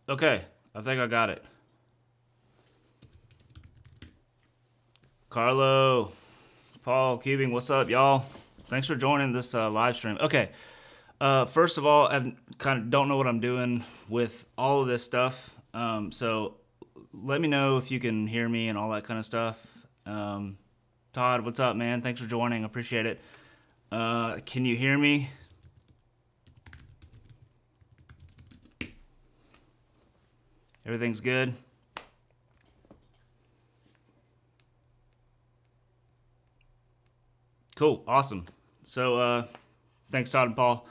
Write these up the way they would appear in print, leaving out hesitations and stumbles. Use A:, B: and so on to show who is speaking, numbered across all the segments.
A: Okay, I think I got it. Carlo, Paul, Cubing, what's up, y'all? Thanks for joining this live stream. Okay, first of all, I kind of don't know what I'm doing with all of this stuff. So let me know if you can hear me and all that kind of stuff. Todd, what's up, man? Thanks for joining. Appreciate it. Can you hear me? Everything's good? Cool. Awesome. So, thanks, Todd and Paul.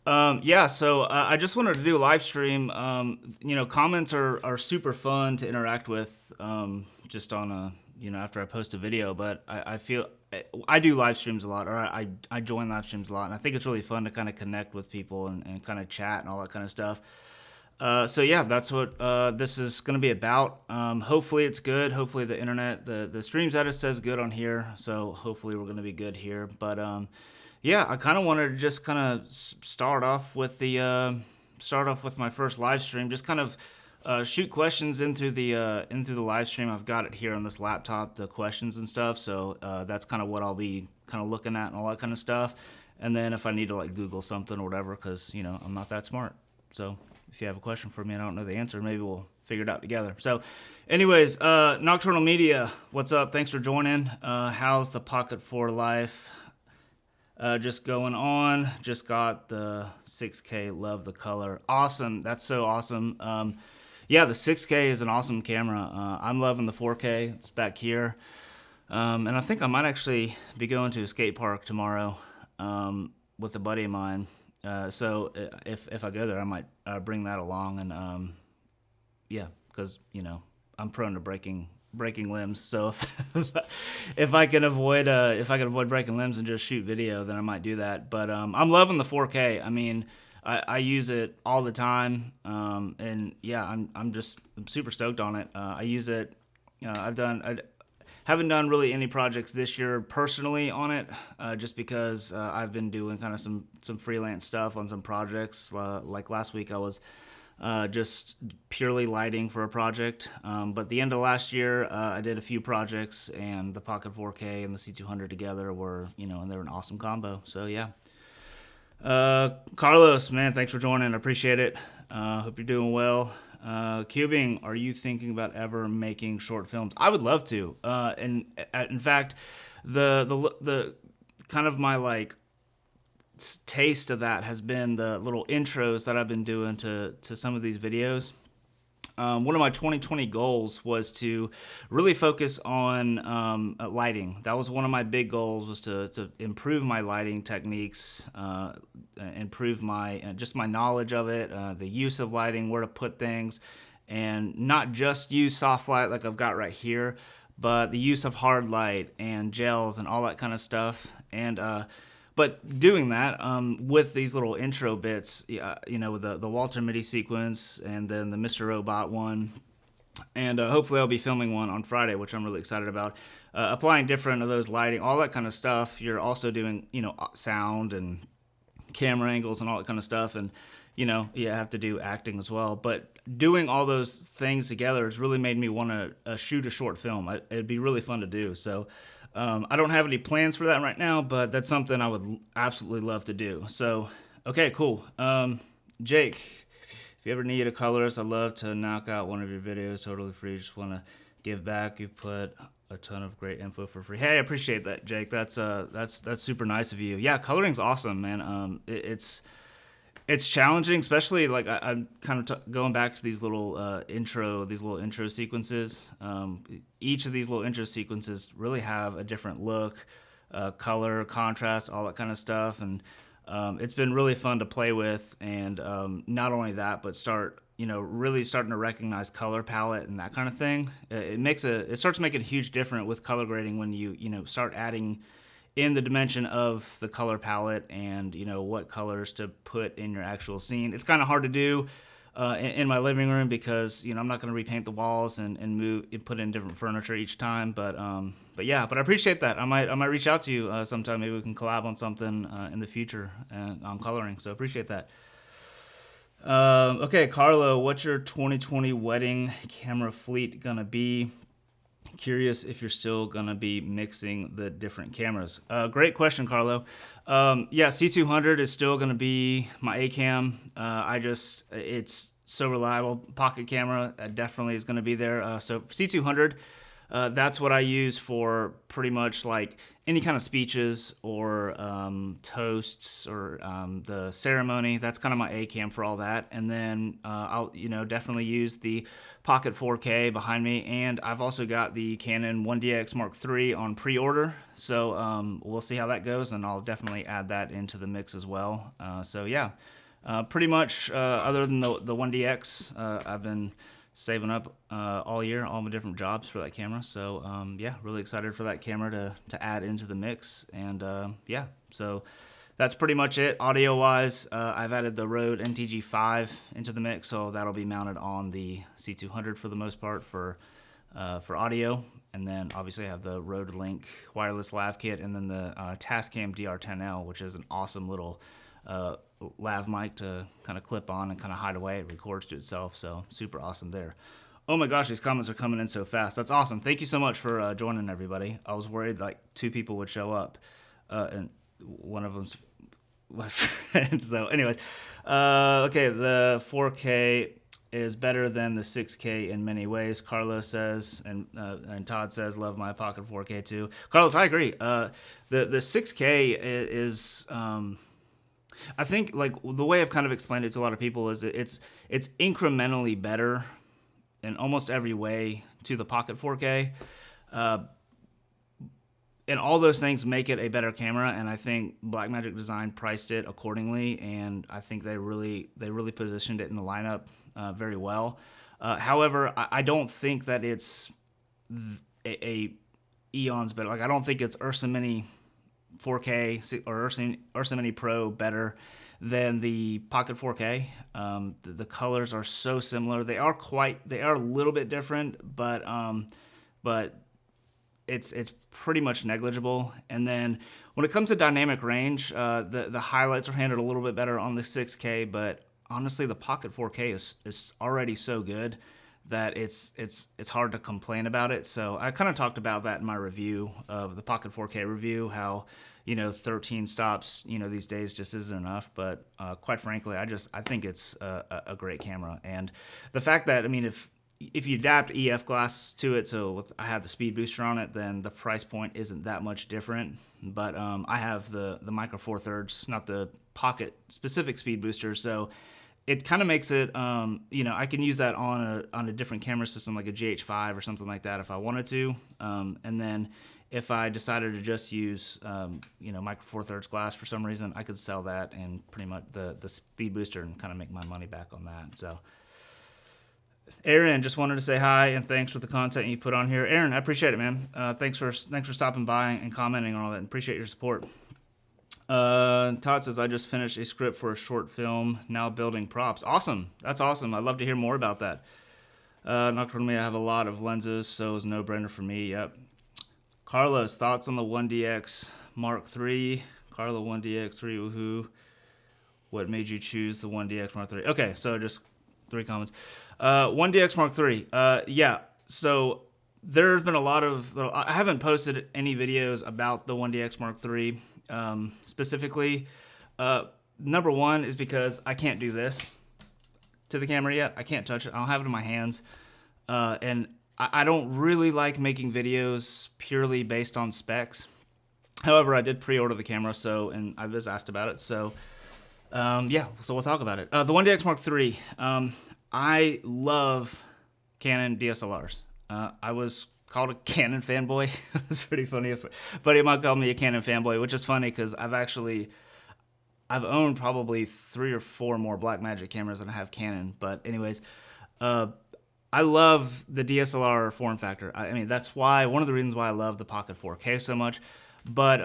A: Yeah, so I just wanted to do a live stream. Comments are super fun to interact with just on after I post a video. But I feel I do live streams a lot, or I join live streams a lot. And I think it's really fun to kind of connect with people and kind of chat and all that kind of stuff. So yeah, that's what this is going to be about. Hopefully it's good. Hopefully the internet, the stream status says good on here. So hopefully we're going to be good here. But yeah, I kind of wanted to just kind of start off with my first live stream. Just kind of shoot questions into the live stream. I've got it here on this laptop, the questions and stuff. So that's kind of what I'll be kind of looking at and all that kind of stuff. And then if I need to like Google something or whatever, because I'm not that smart. So if you have a question for me and I don't know the answer, maybe we'll figure it out together. So anyways, Nocturnal Media, what's up? Thanks for joining. How's the Pocket 4 life? Just going on. Just got the 6K. Love the color. Awesome. That's so awesome. Yeah, the 6K is an awesome camera. I'm loving the 4K. It's back here. And I think I might actually be going to a skate park tomorrow with a buddy of mine. So if I go there, I might bring that along, and yeah, because I'm prone to breaking limbs. So if I can avoid breaking limbs and just shoot video, then I might do that. But I'm loving the 4K. I mean, I use it all the time, and yeah, I'm super stoked on it. I use it. I haven't done really any projects this year personally on it, just because I've been doing kind of some freelance stuff on some projects. Like last week, I was just purely lighting for a project. But the end of last year, I did a few projects, and the Pocket 4K and the C200 together were, and they're an awesome combo. So yeah. Carlos, man, thanks for joining. I appreciate it. Hope you're doing well. Cubing, are you thinking about ever making short films? I would love to. And in fact, the kind of my like taste of that has been the little intros that I've been doing to some of these videos. One of my 2020 goals was to really focus on lighting. That was one of my big goals, was to improve my lighting techniques, improve my just my knowledge of it, the use of lighting, where to put things, and not just use soft light like I've got right here, but the use of hard light and gels and all that kind of stuff. And but doing that with these little intro bits, with the Walter MIDI sequence and then the Mr. Robot one, and hopefully I'll be filming one on Friday, which I'm really excited about. Applying different of those lighting, all that kind of stuff. You're also doing, sound and camera angles and all that kind of stuff, and you have to do acting as well. But doing all those things together has really made me want to shoot a short film. It'd be really fun to do. So. I don't have any plans for that right now, but that's something I would absolutely love to do. So, okay, cool. Jake, if you ever need a colorist, I'd love to knock out one of your videos totally free. Just want to give back. You put a ton of great info for free. Hey, I appreciate that, Jake. That's super nice of you. Yeah, coloring's awesome, man. It's challenging, especially like I'm kind of going back to these little intro sequences. Each of these little intro sequences really have a different look, color, contrast, all that kind of stuff, and it's been really fun to play with. And not only that, but really starting to recognize color palette and that kind of thing. It starts making a huge difference with color grading when you start adding in the dimension of the color palette and what colors to put in your actual scene. It's kind of hard to do in my living room because I'm not going to repaint the walls and move and put in different furniture each time. But I appreciate that. I might reach out to you sometime. Maybe we can collab on something in the future on coloring. So appreciate that. Okay, Carlo, what's your 2020 wedding camera fleet gonna be? Curious if you're still gonna be mixing the different cameras. Great question, Carlo. Yeah, C200 is still gonna be my A cam. It's so reliable. Pocket camera definitely is gonna be there. So C200. That's what I use for pretty much like any kind of speeches or toasts or the ceremony. That's kind of my A cam for all that. And then I'll definitely use the Pocket 4K behind me, and I've also got the Canon 1DX Mark III on pre-order. So we'll see how that goes, and I'll definitely add that into the mix as well. So yeah, pretty much other than the 1DX, I've been saving up all year, all my different jobs for that camera. So yeah, really excited for that camera to add into the mix. And yeah, so that's pretty much it. Audio wise, I've added the Rode NTG5 into the mix, so that'll be mounted on the C200 for the most part for audio. And then obviously I have the Rode Link wireless lav kit, and then the Tascam DR10L, which is an awesome little lav mic to kind of clip on and kind of hide away. It records to itself, so super awesome there. Oh my gosh, these comments are coming in so fast. That's awesome. Thank you so much for joining, everybody. I was worried like 2 people would show up, and one of them's my friend. So anyways, okay, the 4K is better than the 6K in many ways, Carlos says, and Todd says, love my Pocket 4K too. Carlos, I agree. The 6K is I think like the way I've kind of explained it to a lot of people is it's incrementally better in almost every way to the Pocket 4K. And all those things make it a better camera, and I think Blackmagic Design priced it accordingly, and I think they really positioned it in the lineup very well. However, I don't think that it's a eons better. Like I don't think it's Ursa Mini 4K or Ursa Mini Pro better than the Pocket 4K. The colors are so similar. They are a little bit different, but it's pretty much negligible. And then when it comes to dynamic range, the highlights are handled a little bit better on the 6K, but honestly, the Pocket 4K is already so good that it's hard to complain about it. So I kind of talked about that in my review of the Pocket 4K review, how 13 stops these days just isn't enough. But quite frankly, I think it's a great camera. And the fact that, I mean, if you adapt EF glass to it, so I have the speed booster on it, then the price point isn't that much different. But I have the Micro Four Thirds, not the Pocket specific speed booster, so it kind of makes it, I can use that on a different camera system like a GH5 or something like that if I wanted to. And then if I decided to just use, Micro Four Thirds glass for some reason, I could sell that and pretty much the speed booster and kind of make my money back on that. So Aaron, just wanted to say hi and thanks for the content you put on here. Aaron, I appreciate it, man. Thanks for stopping by and commenting on all that, and appreciate your support. Todd says, I just finished a script for a short film, now building props. Awesome. That's awesome. I'd love to hear more about that. Nocturnally, I have a lot of lenses, so it's a no-brainer for me. Yep. Carlos, thoughts on the 1DX Mark III? Carlo 1DX3, woohoo. What made you choose the 1DX Mark III? Okay, so just 3 comments. 1DX Mark III. Yeah, so there's been a lot of... I haven't posted any videos about the 1DX Mark III specifically. Number one is because I can't do this to the camera yet. I can't touch it. I don't have it in my hands. And I don't really like making videos purely based on specs. However, I did pre-order the camera, and I was asked about it. So, yeah, so we'll talk about it. The 1DX Mark III. I love Canon DSLRs. I was called a Canon fanboy. It's pretty funny. But he might call me a Canon fanboy, which is funny because I've owned probably 3 or 4 more Blackmagic cameras than I have Canon. But anyways, I love the DSLR form factor. I mean, that's one of the reasons why I love the Pocket 4K so much. But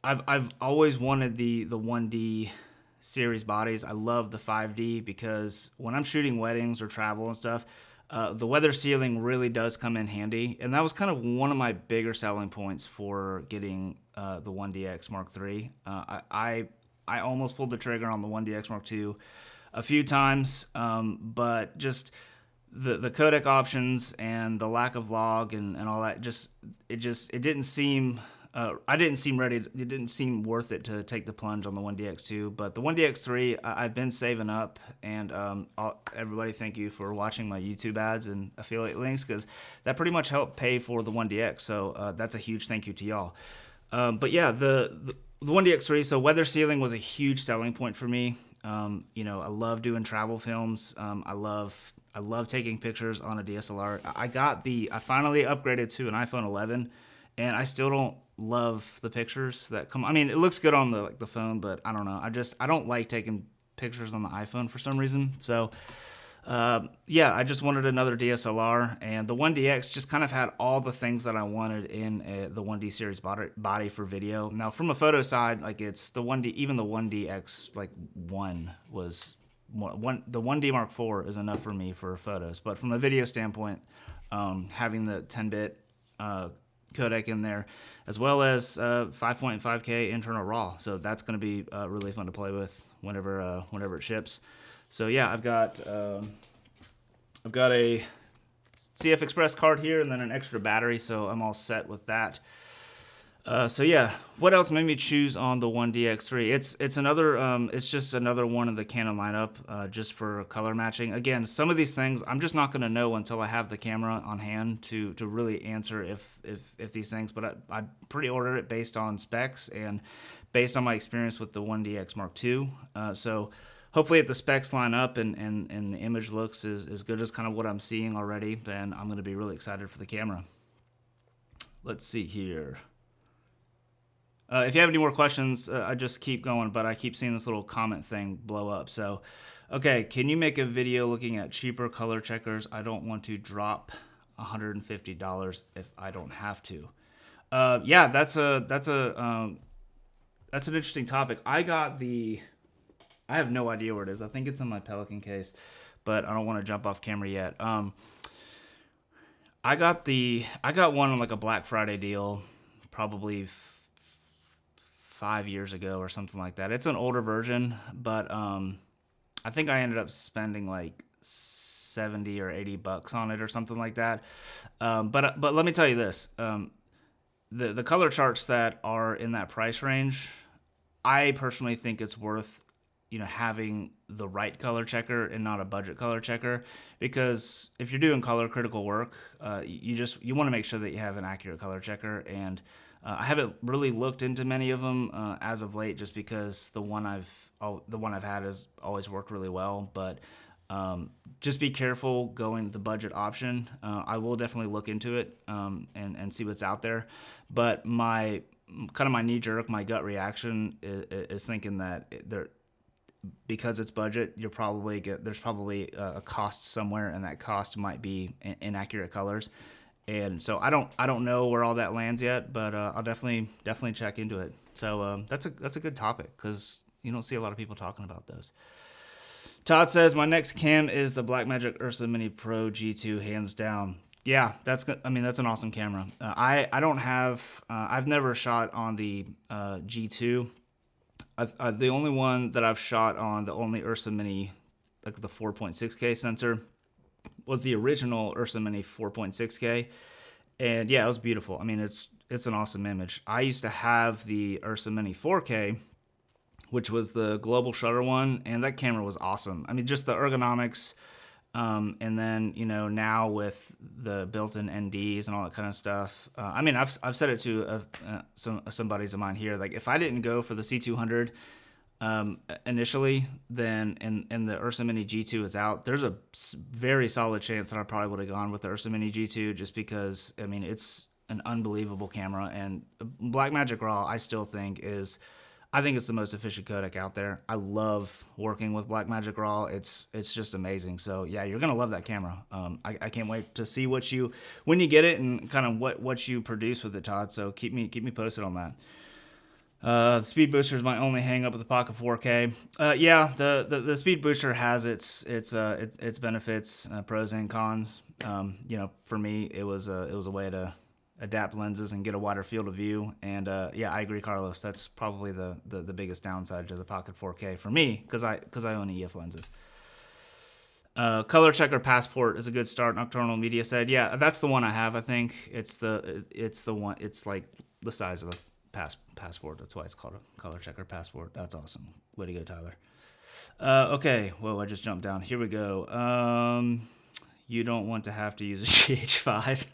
A: I've always wanted the 1D series bodies. I love the 5D because when I'm shooting weddings or travel and stuff, the weather sealing really does come in handy, and that was kind of one of my bigger selling points for getting the 1DX Mark III. I almost pulled the trigger on the 1DX Mark II a few times, but just the codec options and the lack of log and all that, it didn't seem. I didn't seem ready. It didn't seem worth it to take the plunge on the 1DX2, but the 1DX3, I've been saving up, and everybody, thank you for watching my YouTube ads and affiliate links, because that pretty much helped pay for the 1DX. So that's a huge thank you to y'all. But yeah, the 1DX3. So weather sealing was a huge selling point for me. You know, I love doing travel films. I love taking pictures on a DSLR. I finally upgraded to an iPhone 11, and I still don't love the pictures that come. I mean, it looks good on the phone, but I don't know. I don't like taking pictures on the iPhone for some reason. So yeah, I just wanted another DSLR, and the 1DX just kind of had all the things that I wanted in the 1D series body for video. Now, from a photo side, like it's the 1D, even the 1DX like one was the 1D Mark IV is enough for me for photos. But from a video standpoint, having the 10-bit codec in there, as well as 5.5K internal RAW, so that's going to be really fun to play with whenever it ships. So yeah, I've got a CF Express card here, and then an extra battery, so I'm all set with that. So yeah, what else made me choose on the 1DX3? It's just another one of the Canon lineup, just for color matching. Again, some of these things I'm just not going to know until I have the camera on hand to really answer if these things. But I pre-ordered it based on specs and based on my experience with the 1DX Mark II. So hopefully, if the specs line up and the image looks as good as kind of what I'm seeing already, then I'm going to be really excited for the camera. Let's see here. If you have any more questions, I just keep going, but I keep seeing this little comment thing blow up. So, okay, can you make a video looking at cheaper color checkers? I don't want to drop $150 if I don't have to. Yeah, that's an interesting topic. I have no idea where it is. I think it's in my Pelican case, but I don't want to jump off camera yet. I got one on like a Black Friday deal, probably 5 years ago or something like that. It's an older version, but I think I ended up spending like 70 or 80 bucks on it or something like that. But let me tell you this: the color charts that are in that price range, I personally think it's worth having the right color checker and not a budget color checker, because if you're doing color critical work, you want to make sure that you have an accurate color checker. And I haven't really looked into many of them as of late, just because the one I've had has always worked really well. But just be careful going the budget option. I will definitely look into it and see what's out there. But my knee jerk, my gut reaction is thinking that because it's budget, there's probably a cost somewhere, and that cost might be inaccurate colors. And so I don't know where all that lands yet, but I'll definitely check into it. So that's a good topic, because you don't see a lot of people talking about those. Todd says, my next cam is the Blackmagic Ursa Mini Pro G2, hands down. Yeah, that's an awesome camera. I've never shot on the G2. The only one that I've shot on, the only Ursa Mini, like the 4.6K sensor, was the original Ursa Mini 4.6K, and yeah, it was beautiful. I mean, it's an awesome image. I used to have the Ursa Mini 4K, which was the global shutter one, and that camera was awesome. I mean, just the ergonomics, and then now with the built-in NDs and all that kind of stuff. I mean, I've said it to some buddies of mine here. Like, if I didn't go for the C200 initially, then and the Ursa Mini G2 is out, there's a very solid chance that I probably would have gone with the Ursa Mini G2, just because it's an unbelievable camera. And Blackmagic RAW, I still think it's the most efficient codec out there. I love working with Blackmagic RAW. It's just amazing. So yeah, you're gonna love that camera. I can't wait to see when you get it, and kind of what you produce with it, Todd. So keep me posted on that. The speed booster is my only hang up with the Pocket 4K. Yeah, the speed booster has its benefits, pros and cons. For me, it was a way to adapt lenses and get a wider field of view. And yeah, I agree, Carlos. That's probably the biggest downside to the Pocket 4K for me, because I own EF lenses. Color Checker Passport is a good start. Nocturnal Media said, yeah, that's the one I have. I think it's the one. It's like the size of a passport. That's why it's called a Color Checker Passport. That's awesome. Way to go, Tyler. Okay. Whoa, I just jumped down. Here we go. You don't want to have to use a GH5.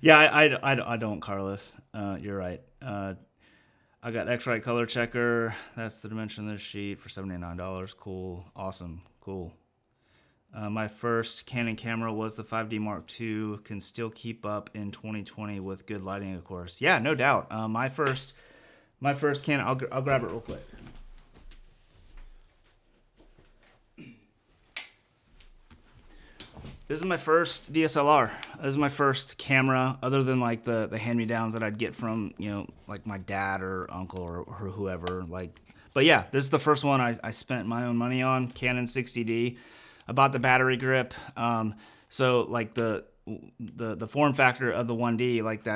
A: Yeah, I don't, Carlos. You're right. I got X-Rite Color Checker. That's the dimension of this sheet for $79. Cool. Awesome. Cool. My first Canon camera was the 5D Mark II. Can still keep up in 2020 with good lighting, of course. Yeah, no doubt. My first Canon. I'll grab it real quick. This is my first DSLR. This is my first camera, other than like the hand-me-downs that I'd get from, you know, like my dad or uncle or whoever. Like, but yeah, this is the first one I spent my own money on. Canon 60D. I bought the battery grip. So like the form factor of the 1D, like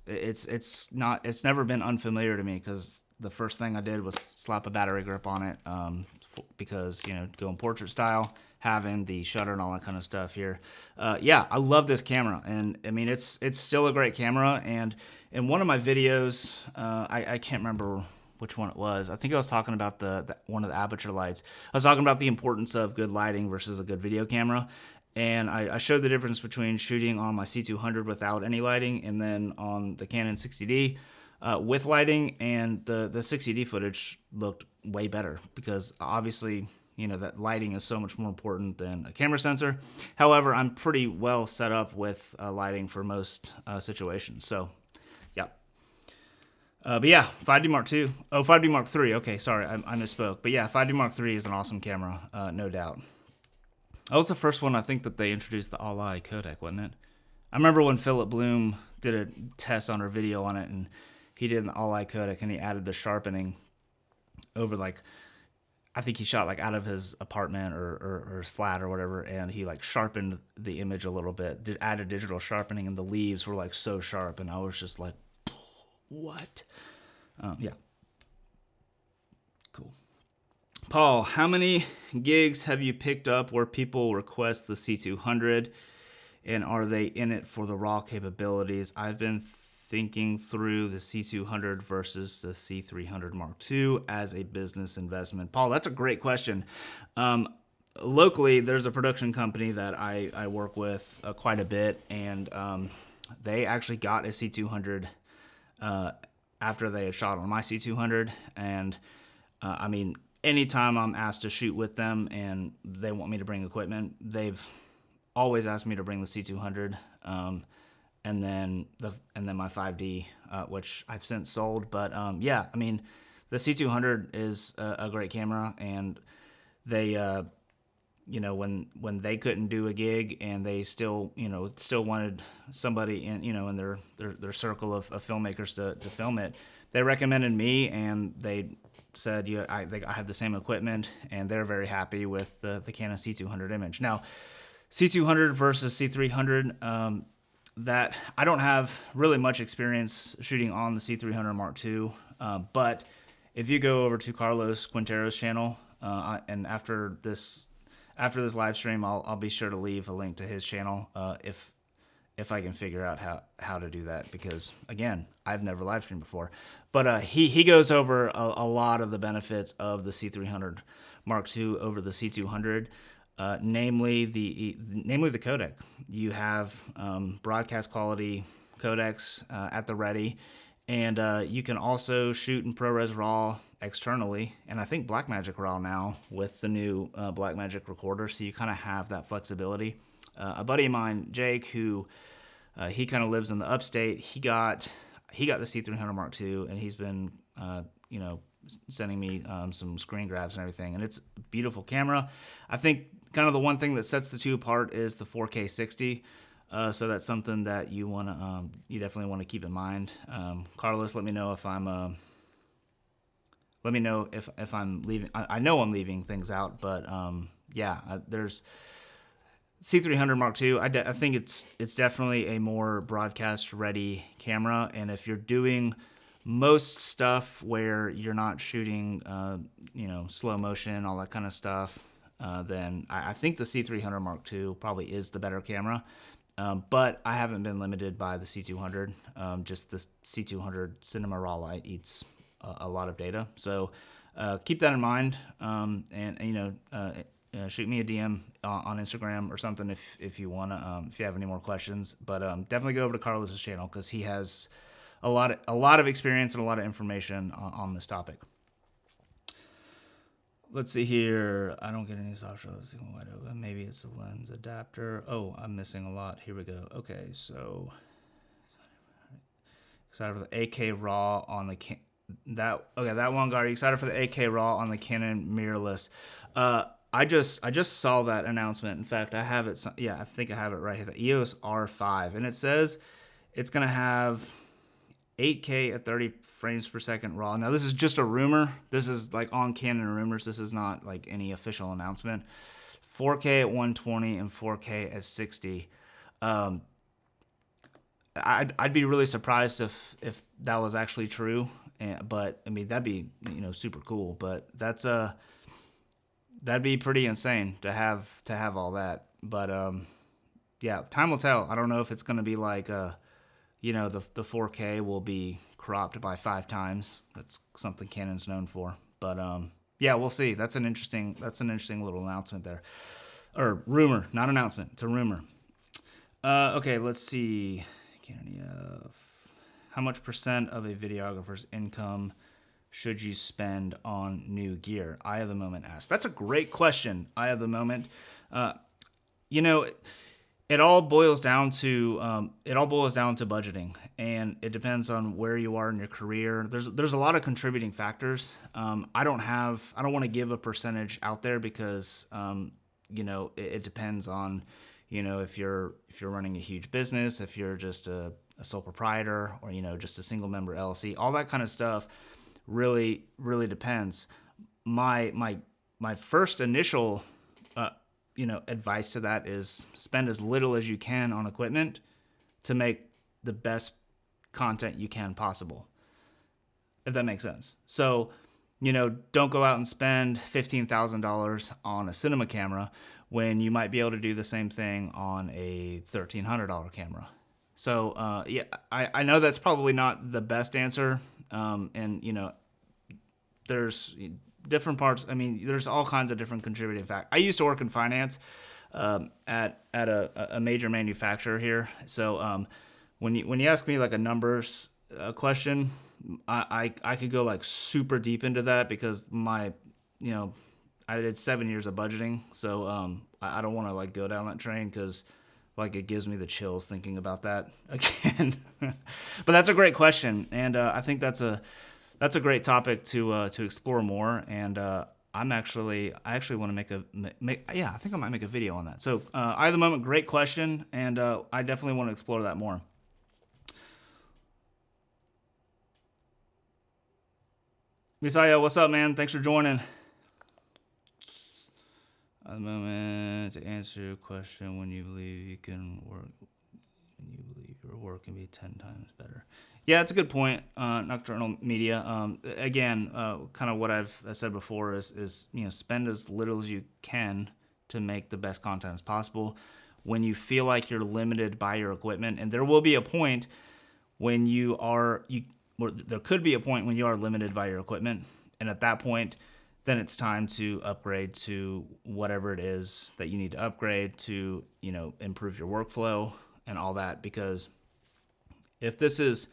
A: it's never been unfamiliar to me, because the first thing I did was slap a battery grip on it, because, you know, going portrait style, having the shutter and all that kind of stuff here. Yeah, I love this camera, and I mean it's still a great camera. And in one of my videos, I can't remember which one it was. I think I was talking about the one of the aperture lights. I was talking about the importance of good lighting versus a good video camera. And I showed the difference between shooting on my C200 without any lighting and then on the Canon 60D with lighting. And the 60D footage looked way better, because obviously, you know, that lighting is so much more important than a camera sensor. However, I'm pretty well set up with lighting for most situations. So, yeah. But yeah, 5D Mark II. Oh, 5D Mark III. Okay, sorry, I misspoke. But yeah, 5D Mark III is an awesome camera, no doubt. That was the first one I think that they introduced the all-eye codec, wasn't it? I remember when Philip Bloom did a test on our video on it, and he did an all-eye codec, and he added the sharpening over, like, I think he shot like out of his apartment or his flat or whatever, and he like sharpened the image a little bit, added digital sharpening, and the leaves were like so sharp, and I was just like, what? Yeah. Cool. Paul, how many gigs have you picked up where people request the C200, and are they in it for the RAW capabilities? I've been thinking through the C200 versus the C300 Mark II as a business investment. Paul, that's a great question. Locally, there's a production company that I work with quite a bit, and they actually got a C200 after they had shot on my C200. And I mean, anytime I'm asked to shoot with them and they want me to bring equipment, they've always asked me to bring the C200, and then my 5D, which I've since sold. But yeah, I mean, the C200 is a great camera, and they, you know, when they couldn't do a gig and they still wanted somebody in their circle of filmmakers to film it, they recommended me, and they said, yeah, I have the same equipment, and they're very happy with the Canon C200 image. Now, C200 versus C300, that I don't have really much experience shooting on the C300 Mark II, but if you go over to Carlos Quintero's channel, and after this live stream, I'll be sure to leave a link to his channel if I can figure out how to do that, because again, I've never live streamed before. But he goes over a lot of the benefits of the C300 Mark II over the C200. Namely the codec. You have broadcast quality codecs at the ready, and you can also shoot in ProRes RAW externally, and I think Blackmagic RAW now with the new Blackmagic recorder, so you kind of have that flexibility. A buddy of mine, Jake, who he kind of lives in the upstate, he got the C300 Mark II, and he's been sending me some screen grabs and everything, and it's a beautiful camera. I think kind of the one thing that sets the two apart is the 4K 60. So that's something that you definitely want to keep in mind. Carlos, let me know if I'm leaving. I know I'm leaving things out, but yeah, there's C300 Mark II, I think it's definitely a more broadcast ready camera. And if you're doing most stuff where you're not shooting, slow motion, all that kind of stuff, then I think the C300 Mark II probably is the better camera. But I haven't been limited by the C200. Just the C200 Cinema Raw Light eats a lot of data. So keep that in mind. Shoot me a DM on Instagram or something if you want to, if you have any more questions. But definitely go over to Carlos's channel because he has a lot of experience and a lot of information on this topic. Let's see here. I don't get any software. Let's see wide open. Maybe it's a lens adapter. Oh, I'm missing a lot. Here we go. Okay, so excited for the AK Raw on the that one guy. Excited for the AK Raw on the Canon mirrorless. I just saw that announcement. In fact, I have it. Yeah, I think I have it right here. The EOS R5, and it says it's gonna have 8K at 30 frames per second RAW. Now, this is just a rumor. This is like on Canon rumors. This is not like any official announcement. 4K at 120 and 4K at 60. I'd be really surprised if that was actually true. But I mean, that'd be super cool. But that'd be pretty insane to have all that. But yeah, time will tell. I don't know if it's gonna be like the 4K will be cropped by 5 times. That's something Canon's known for. But yeah, we'll see. That's an interesting little announcement there, or rumor, not announcement. It's a rumor. Okay, let's see. How much % of a videographer's income should you spend on new gear? Eye of the Moment asks. That's a great question. Eye of the Moment. It all boils down to budgeting, and it depends on where you are in your career. There's a lot of contributing factors. I don't want to give a percentage out there because it depends on if you're running a huge business, if you're just a sole proprietor, or just a single member LLC. All that kind of stuff really depends. My first initial advice to that is spend as little as you can on equipment to make the best content you can possible, if that makes sense. So, don't go out and spend $15,000 on a cinema camera when you might be able to do the same thing on a $1,300 camera. So, yeah, I know that's probably not the best answer. And, there's different parts. I mean, there's all kinds of different contributing factors. I used to work in finance at a major manufacturer here. So when you ask me like a numbers question, I could go like super deep into that because I did 7 years of budgeting. So I don't want to like go down that train because like it gives me the chills thinking about that again. But that's a great question, and I think that's a great topic to explore more. And I actually want to I think I might make a video on that. So Eye of the Moment, great question, and I definitely want to explore that more. Messiah, what's up, man? Thanks for joining. At the moment, to answer your question, when you believe you can work, when you believe your work can be 10 times better. Yeah, that's a good point. Nocturnal Media. Again, kind of what I've said before is spend as little as you can to make the best content as possible. When you feel like you're limited by your equipment, and there will be a point when there could be a point when you are limited by your equipment, and at that point, then it's time to upgrade to whatever it is that you need to upgrade to, improve your workflow and all that. Because if it's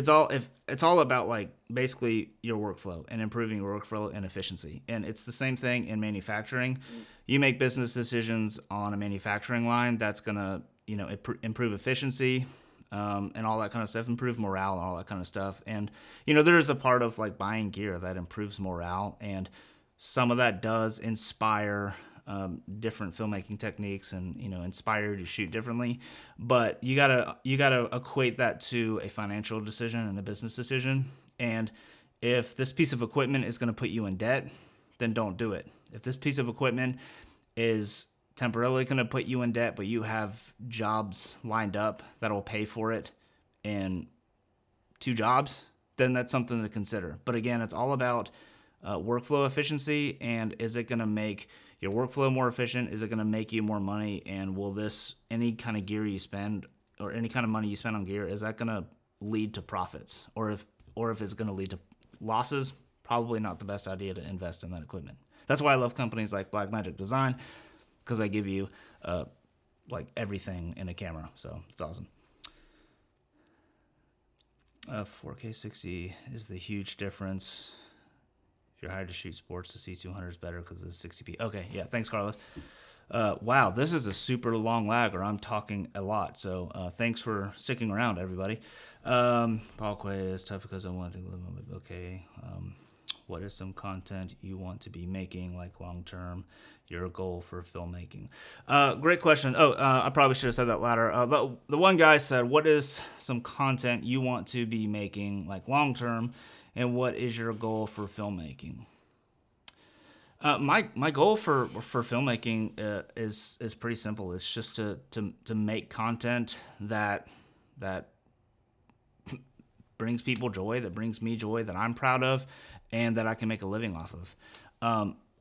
A: all about like basically your workflow and improving your workflow and efficiency, and it's the same thing in manufacturing. You make business decisions on a manufacturing line that's gonna improve efficiency and all that kind of stuff, improve morale and all that kind of stuff. And there is a part of like buying gear that improves morale, and some of that does inspire different filmmaking techniques and inspire you to shoot differently. But you gotta equate that to a financial decision and a business decision. And if this piece of equipment is going to put you in debt, then don't do it. If this piece of equipment is temporarily going to put you in debt, but you have jobs lined up that will pay for it in 2 jobs, then that's something to consider. But again, it's all about workflow efficiency, and is it going to make your workflow more efficient? Is it going to make you more money? And will any kind of gear you spend or any kind of money you spend on gear, is that going to lead to profits? Or if it's going to lead to losses, probably not the best idea to invest in that equipment. That's why I love companies like Blackmagic Design, because they give you like everything in a camera. So it's awesome. 4K 60 is the huge difference. If you're hired to shoot sports, the C200 is better because it's 60p. Okay, yeah, thanks, Carlos. Wow, this is a super long lag, or I'm talking a lot. So thanks for sticking around, everybody. Parkway is tough because I want to live on it. Okay. What is some content you want to be making, like long term? Your goal for filmmaking? Great question. I probably should have said that latter. The one guy said, what is some content you want to be making, like long term, and what is your goal for filmmaking? My goal for filmmaking is pretty simple. It's just to make content that brings people joy, that brings me joy, that I'm proud of, and that I can make a living off of.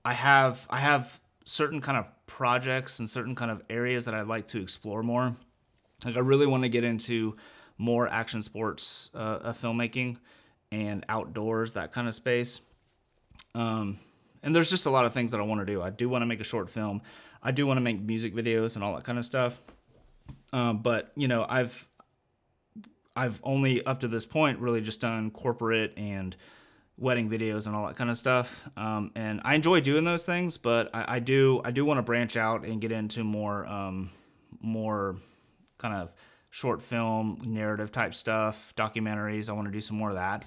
A: I have certain kind of projects and certain kind of areas that I'd like to explore more. Like I really want to get into more action sports filmmaking and outdoors, that kind of space. And there's just a lot of things that I want to do. I do want to make a short film. I do want to make music videos and all that kind of stuff. But you know, I've only up to this point really just done corporate and wedding videos and all that kind of stuff. And I enjoy doing those things, but I do want to branch out and get into more kind of short film narrative type stuff, documentaries. I want to do some more of that.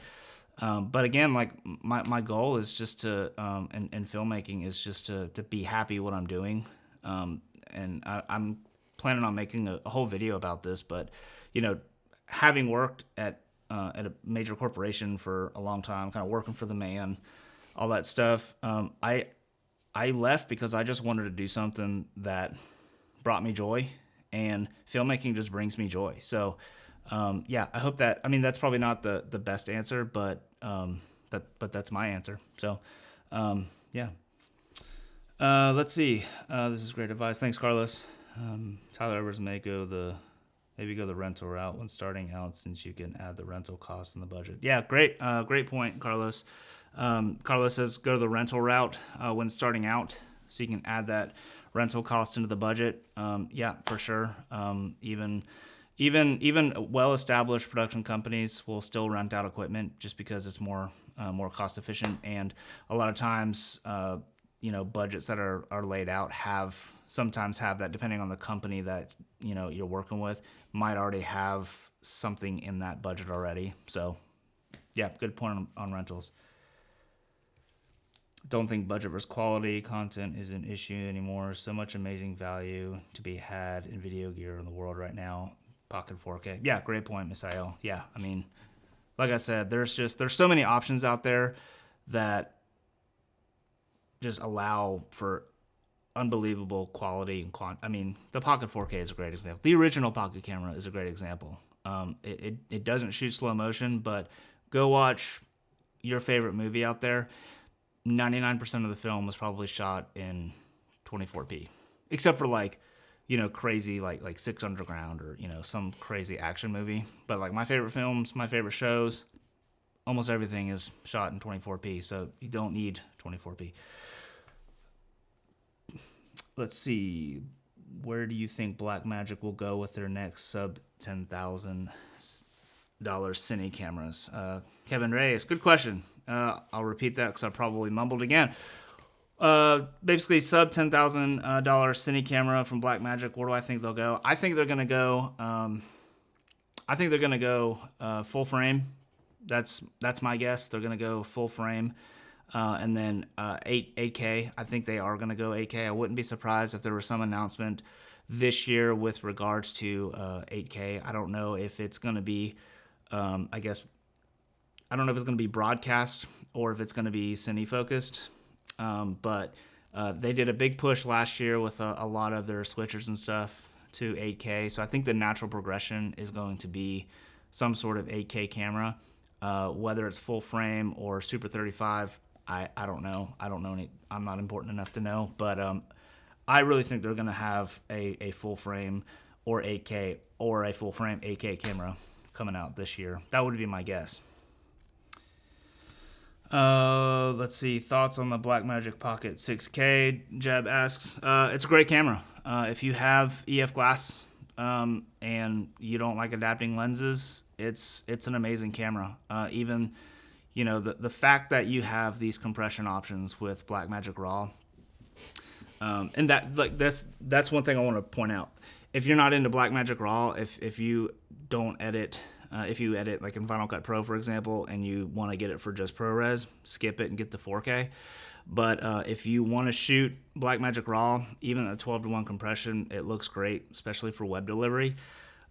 A: But again, like my goal is just to, in filmmaking is just to be happy what I'm doing. And I'm planning on making a whole video about this, but you know, having worked at a major corporation for a long time, kind of working for the man, all that stuff. I left because I just wanted to do something that brought me joy, and filmmaking just brings me joy. So, yeah, I hope that, I mean, that's probably not the best answer, but that's my answer. So, yeah. Let's see. This is great advice. Thanks, Carlos. Tyler Edwards maybe go the rental route when starting out, since you can add the rental costs in the budget. Yeah, great point, Carlos. Carlos says go to the rental route when starting out, so you can add that rental cost into the budget. Yeah, for sure. Even well-established production companies will still rent out equipment just because it's more cost efficient, and a lot of times, budgets that are laid out sometimes have that, depending on the company that you're working with, might already have something in that budget already. So, yeah, good point on rentals. Don't think budget versus quality content is an issue anymore. So much amazing value to be had in video gear in the world right now. Pocket 4K. Yeah, great point, Misael. Yeah, I mean, like I said, there's so many options out there that just allow for unbelievable quality and I mean, the Pocket 4K is a great example. The original Pocket camera is a great example. It doesn't shoot slow motion, but go watch your favorite movie out there. 99% of the film was probably shot in 24p, except for crazy like Six Underground or some crazy action movie. But like my favorite films, my favorite shows, almost everything is shot in 24p, so you don't need 24p. Let's see. Where do you think Blackmagic will go with their next sub $10,000 cine cameras? Kevin Reyes, good question. I'll repeat that because I probably mumbled again. Basically, sub $10,000 cine camera from Blackmagic. Where do I think they'll go? I think they're gonna go. Full frame. That's my guess. They're gonna go full frame. And then 8K. I think they are going to go 8K. I wouldn't be surprised if there was some announcement this year with regards to 8K. I don't know if it's going to be, I don't know if it's going to be broadcast or if it's going to be cine focused. But They did a big push last year with a lot of their switchers and stuff to 8K. So I think the natural progression is going to be some sort of 8K camera, whether it's full frame or Super 35. I don't know. I don't know any. I'm not important enough to know, but I really think they're going to have a full frame or 8K or a full frame 8K camera coming out this year. That would be my guess. Let's see. Thoughts on the Blackmagic Pocket 6K? Jeb asks. It's a great camera. If you have EF glass and you don't like adapting lenses, it's an amazing camera. Even the fact that you have these compression options with Blackmagic RAW, and that's one thing I want to point out. If you're not into Blackmagic RAW, if you don't edit. If you edit like in Final Cut Pro, for example, and you want to get it for just ProRes, skip it and get the 4K. But if you want to shoot Blackmagic RAW, even at 12:1 compression, it looks great, especially for web delivery.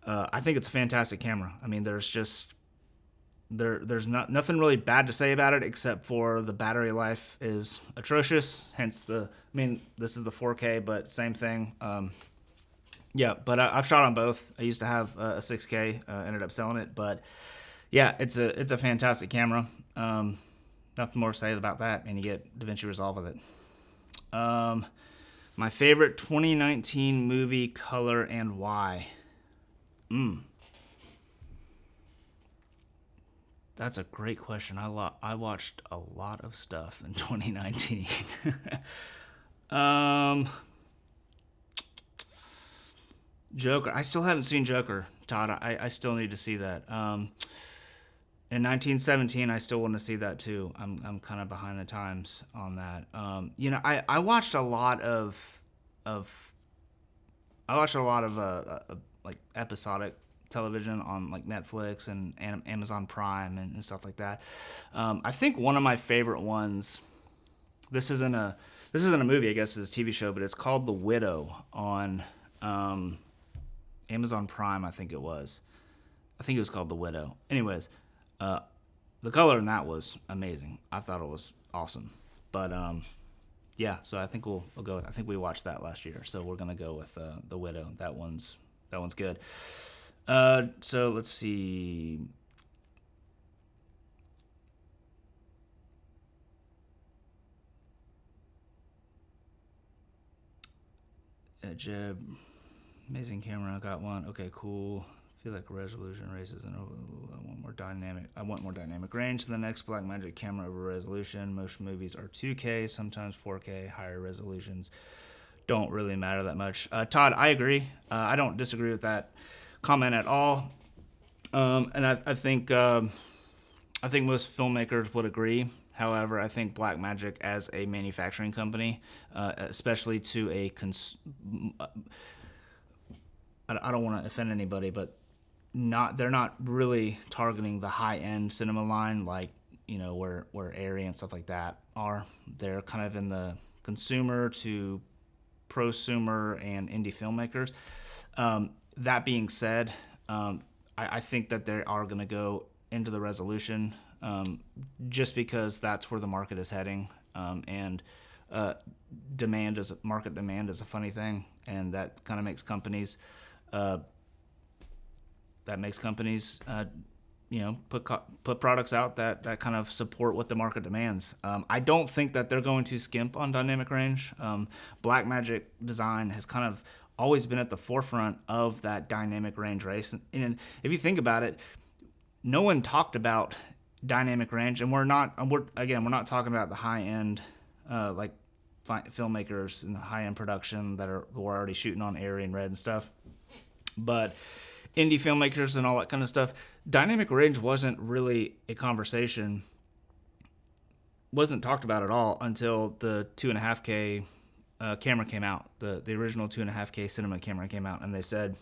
A: I think it's a fantastic camera. I mean, there's nothing really bad to say about it except for the battery life is atrocious. Hence this is the 4K, but same thing. Yeah, but I've shot on both. I used to have a 6K, ended up selling it, but yeah, it's a fantastic camera. Nothing more to say about that, and you get DaVinci Resolve with it. My favorite 2019 movie, color, and why? That's a great question. I watched a lot of stuff in 2019. Joker. I still haven't seen Joker, Todd. I still need to see that. In 1917, I still want to see that too. I'm kind of behind the times on that. I watched a lot of like episodic television on like Netflix and Amazon Prime and stuff like that. I think one of my favorite ones. This isn't a movie, I guess it's a TV show, but it's called The Widow on Amazon Prime, I think it was. I think it was called The Widow. Anyways, the color in that was amazing. I thought it was awesome. But yeah, so I think we'll go with, I think we watched that last year, so we're gonna go with The Widow. That one's good. So let's see. Jeb, amazing camera. I got one. Okay, cool. Feel like resolution raises and I want more dynamic range than the next Blackmagic camera over resolution. Most movies are 2K, sometimes 4K. Higher resolutions don't really matter that much. Todd, I agree. I don't disagree with that comment at all. And I think most filmmakers would agree. However, I think Blackmagic as a manufacturing company, especially to a I don't want to offend anybody, but they're not really targeting the high-end cinema line like, where Arri and stuff like that are. They're kind of in the consumer to prosumer and indie filmmakers. That being said, I think that they are going to go into the resolution just because that's where the market is heading. And market demand is a funny thing, and that kind of makes companies put products out that kind of support what the market demands. I don't think that they're going to skimp on dynamic range. Blackmagic design has kind of always been at the forefront of that dynamic range race. And if you think about it, no one talked about dynamic range, and we're not talking about the high end like filmmakers in the high end production that were already shooting on Arri and RØDE and stuff. But indie filmmakers and all that kind of stuff, dynamic range wasn't really a conversation, wasn't talked about at all until the 2.5K camera came out. The original 2.5K cinema camera came out, and they said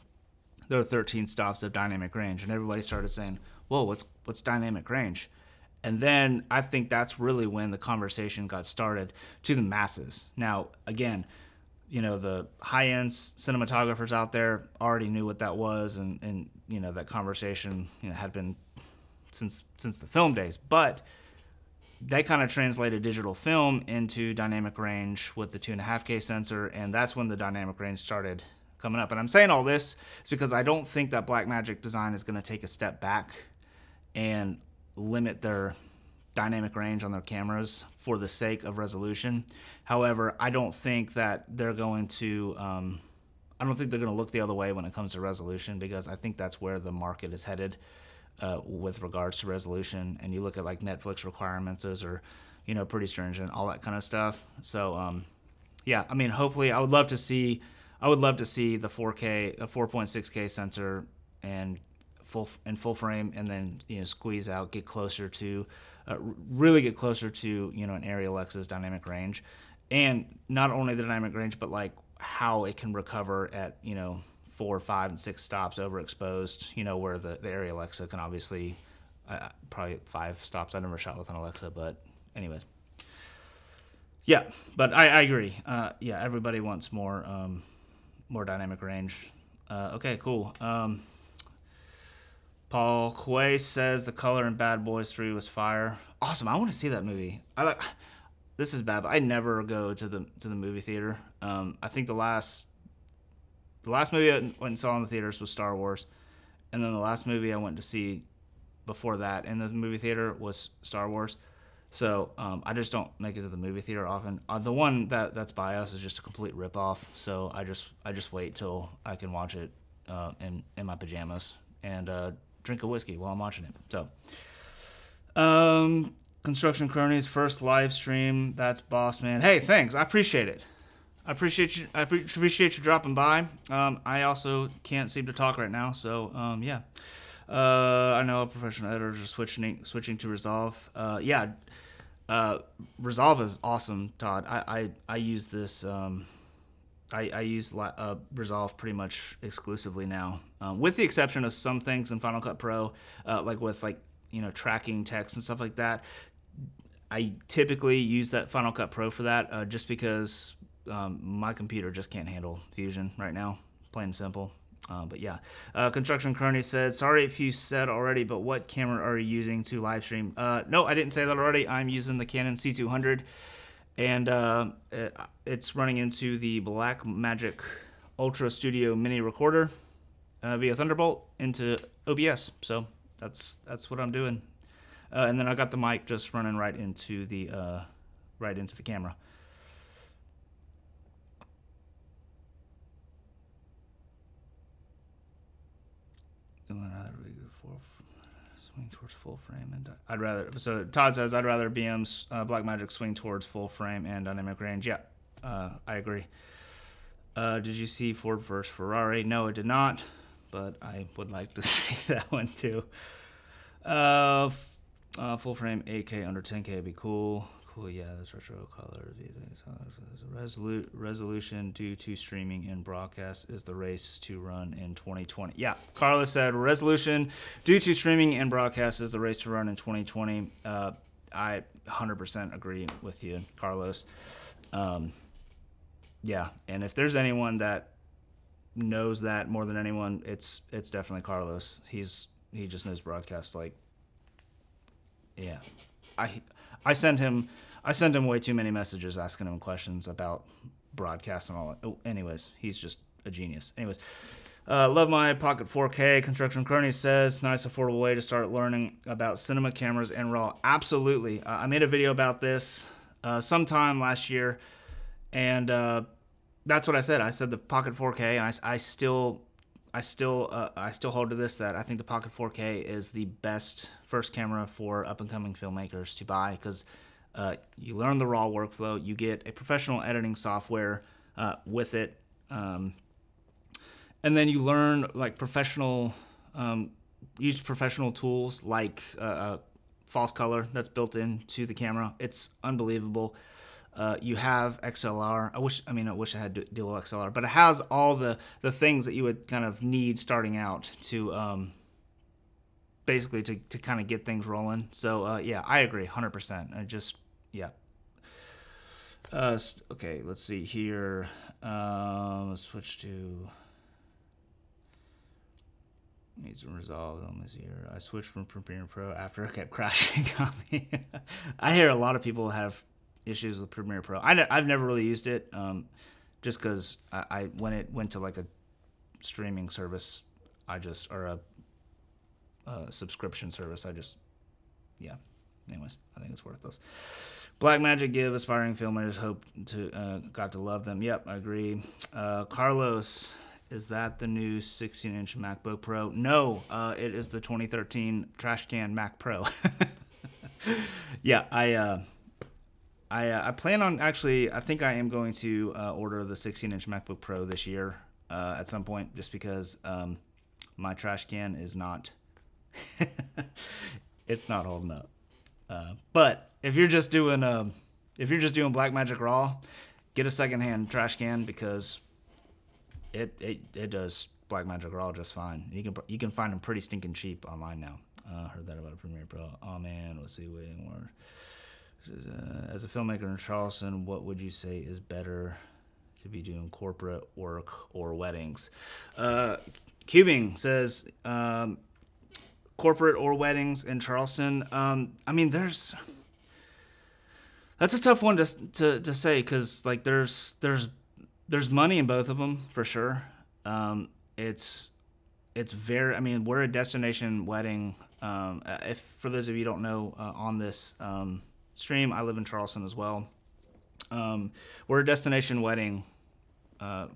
A: there are 13 stops of dynamic range, and everybody started saying, whoa, what's dynamic range? And then I think that's really when the conversation got started to the masses. Now, again, the high-end cinematographers out there already knew what that was, and that conversation had been since the film days. But they kind of translated digital film into dynamic range with the 2.5K sensor, and that's when the dynamic range started coming up. And I'm saying all this is because I don't think that Blackmagic design is going to take a step back and limit their dynamic range on their cameras for the sake of resolution. However, I don't think that they're going to I don't think they're going to look the other way when it comes to resolution, because I think that's where the market is headed with regards to resolution. And you look at like Netflix requirements; those are, pretty stringent, all that kind of stuff. So, yeah, I mean, hopefully, I would love to see the 4K, a 4.6K sensor, and full frame, and then squeeze out, really get closer to an Arri Alexa's dynamic range, and not only the dynamic range, but like how it can recover at 4, 5, and 6 stops overexposed. Where the Arri Alexa can obviously probably 5 stops. I never shot with an Alexa, but anyways, yeah. But I agree. Yeah, everybody wants more dynamic range. Okay, cool. Paul Quay says the color in Bad Boys 3 was fire. Awesome. I want to see that movie. This is bad, but I never go to the movie theater. I think the last movie I went and saw in the theaters was Star Wars, and then the last movie I went to see before that in the movie theater was Star Wars. So I just don't make it to the movie theater often. The one that's by us is just a complete ripoff. So I just wait till I can watch it in my pajamas and drink a whiskey while I'm watching it. So, Construction Cronies first live stream. That's boss, man. Hey, thanks. I appreciate it. I appreciate you dropping by. I also can't seem to talk right now, so yeah. I know professional editors are switching to Resolve. Yeah, Resolve is awesome, Todd. I use this. I use Resolve pretty much exclusively now, with the exception of some things in Final Cut Pro, like with tracking text and stuff like that. I typically use that Final Cut Pro for that, just because my computer just can't handle Fusion right now, plain and simple. But yeah, Construction Crony said, sorry if you said already, but what camera are you using to live stream? No, I didn't say that already. I'm using the Canon C200, and it's running into the Blackmagic Ultra Studio Mini recorder via Thunderbolt into OBS. So that's what I'm doing. And then I got the mic just running right into the camera. Swing towards full frame, and so Todd says I'd rather BM's Blackmagic swing towards full frame and dynamic range. Yeah, I agree. Did you see Ford vs Ferrari? No, I did not, but I would like to see that one too. Full frame 8K under 10K would be cool. Cool, yeah, that's retro color. Resolution due to streaming and broadcast is the race to run in 2020. Yeah, Carlos said resolution due to streaming and broadcast is the race to run in 2020. I 100% agree with you, Carlos. Yeah, and if there's anyone that knows that more than anyone, it's definitely Carlos. He just knows broadcast like. Yeah, I send him way too many messages asking him questions about broadcast and all that. Oh, anyways, he's just a genius. Anyways, love my Pocket 4K. Construction Crony says nice affordable way to start learning about cinema cameras and RAW. Absolutely. I made a video about this sometime last year, and that's what I said. I said the Pocket 4K, and I still hold to this, that I think the Pocket 4K is the best first camera for up-and-coming filmmakers to buy, because you learn the RAW workflow, you get a professional editing software with it, and then you learn like use professional tools like false color that's built into the camera. It's unbelievable. You have XLR. I wish I had dual XLR, but it has all the things that you would kind of need starting out to basically to kind of get things rolling. So yeah, I agree 100%. Yeah. Okay, let's see here. Let's switch to. Needs to resolve. Let me see here. I switched from Premiere Pro after it kept crashing on me. I hear a lot of people have issues with Premiere Pro. I've never really used it, just because I when it went to like a streaming service, or a subscription service, yeah. Anyways, I think it's worthless. Blackmagic give aspiring filmmakers hope to got to love them. Yep, I agree. Carlos, is that the new 16-inch MacBook Pro? No, it is the 2013 trash can Mac Pro. Yeah, I plan on actually. I think I am going to order the 16-inch MacBook Pro this year at some point, just because my trash can is not. It's not holding up. But if you're just doing Blackmagic RAW, get a secondhand trash can, because it does Blackmagic RAW just fine. You can find them pretty stinking cheap online now. Heard that about Premiere Pro. Oh man, let's see way more. As a filmmaker in Charleston, what would you say is better to be doing, corporate work or weddings? Cubing says corporate or weddings in Charleston. I mean, that's a tough one to say, because like there's money in both of them for sure. It's very. I mean, we're a destination wedding. If for those of you who don't know, on this stream, I live in Charleston as well. We're a destination wedding.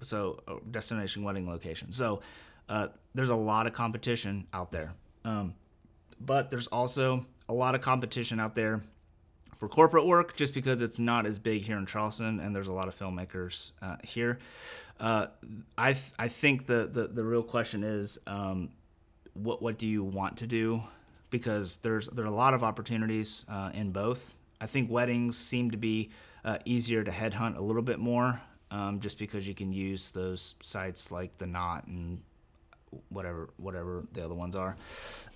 A: So destination wedding location. So there's a lot of competition out there. But there's also a lot of competition out there for corporate work, just because it's not as big here in Charleston, and there's a lot of filmmakers here. I think the real question is, what do you want to do? Because there are a lot of opportunities in both. I think weddings seem to be easier to headhunt a little bit more, just because you can use those sites like the Knot and whatever the other ones are.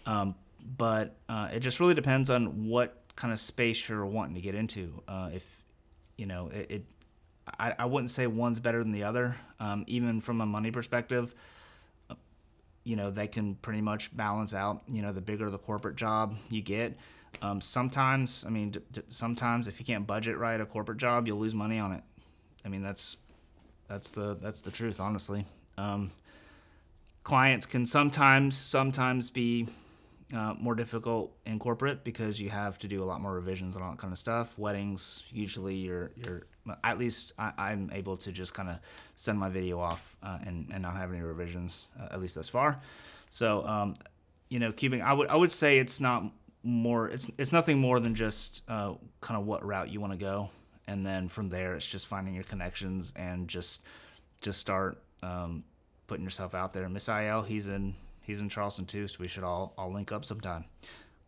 A: But it just really depends on what kind of space you're wanting to get into. If you know I wouldn't say one's better than the other. Even from a money perspective, they can pretty much balance out. The bigger the corporate job you get, sometimes sometimes if you can't budget right a corporate job, you'll lose money on it. I mean, that's the truth, honestly. Clients can sometimes be more difficult in corporate, because you have to do a lot more revisions and all that kind of stuff. Weddings, usually you're at least I'm able to just kind of send my video off and not have any revisions, at least thus far. So keeping, I would say it's not more, it's nothing more than just kind of what route you want to go, and then from there it's just finding your connections and just start putting yourself out there. Miss IL, he's in Charleston too, so we should all link up sometime.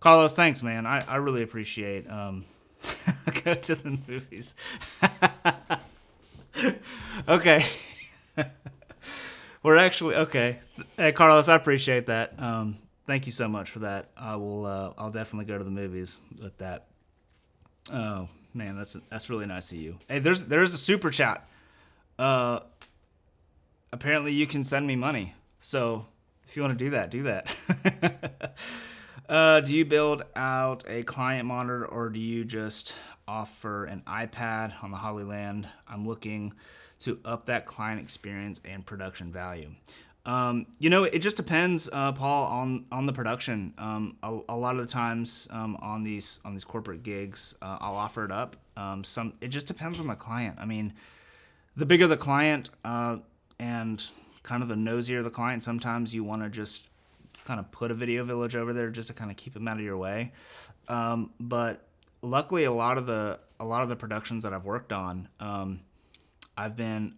A: Carlos, thanks, man. I really appreciate go to the movies. Okay. We're actually okay. Hey, Carlos, I appreciate that. Thank you so much for that. I'll definitely go to the movies with that. Oh man, that's really nice of you. Hey, there's a super chat. Apparently you can send me money. So if you want to do that, do that. Do you build out a client monitor, or do you just offer an iPad on the Holy Land? I'm looking to up that client experience and production value. It just depends, Paul, on the production. A lot of the times on these corporate gigs, I'll offer it up. It just depends on the client. I mean, the bigger the client, and kind of the nosier the client, sometimes you want to just kind of put a video village over there just to kind of keep them out of your way. But luckily, a lot of the productions that I've worked on, I've been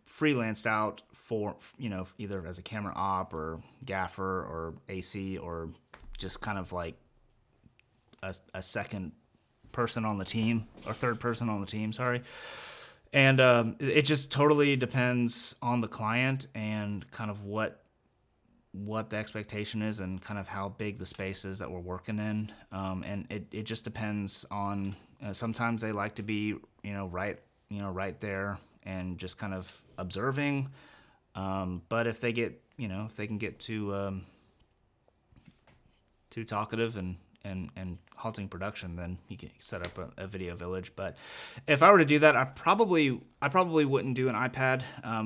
A: freelanced out for, either as a camera op or gaffer or AC, or just kind of like a second person on the team, or third person on the team, sorry. And it just totally depends on the client and kind of what the expectation is, and kind of how big the space is that we're working in. And it just depends on, sometimes they like to be, right there and just kind of observing. But if they get, if they can get to too talkative and halting production, then you can set up a video village. But if I were to do that, I probably wouldn't do an iPad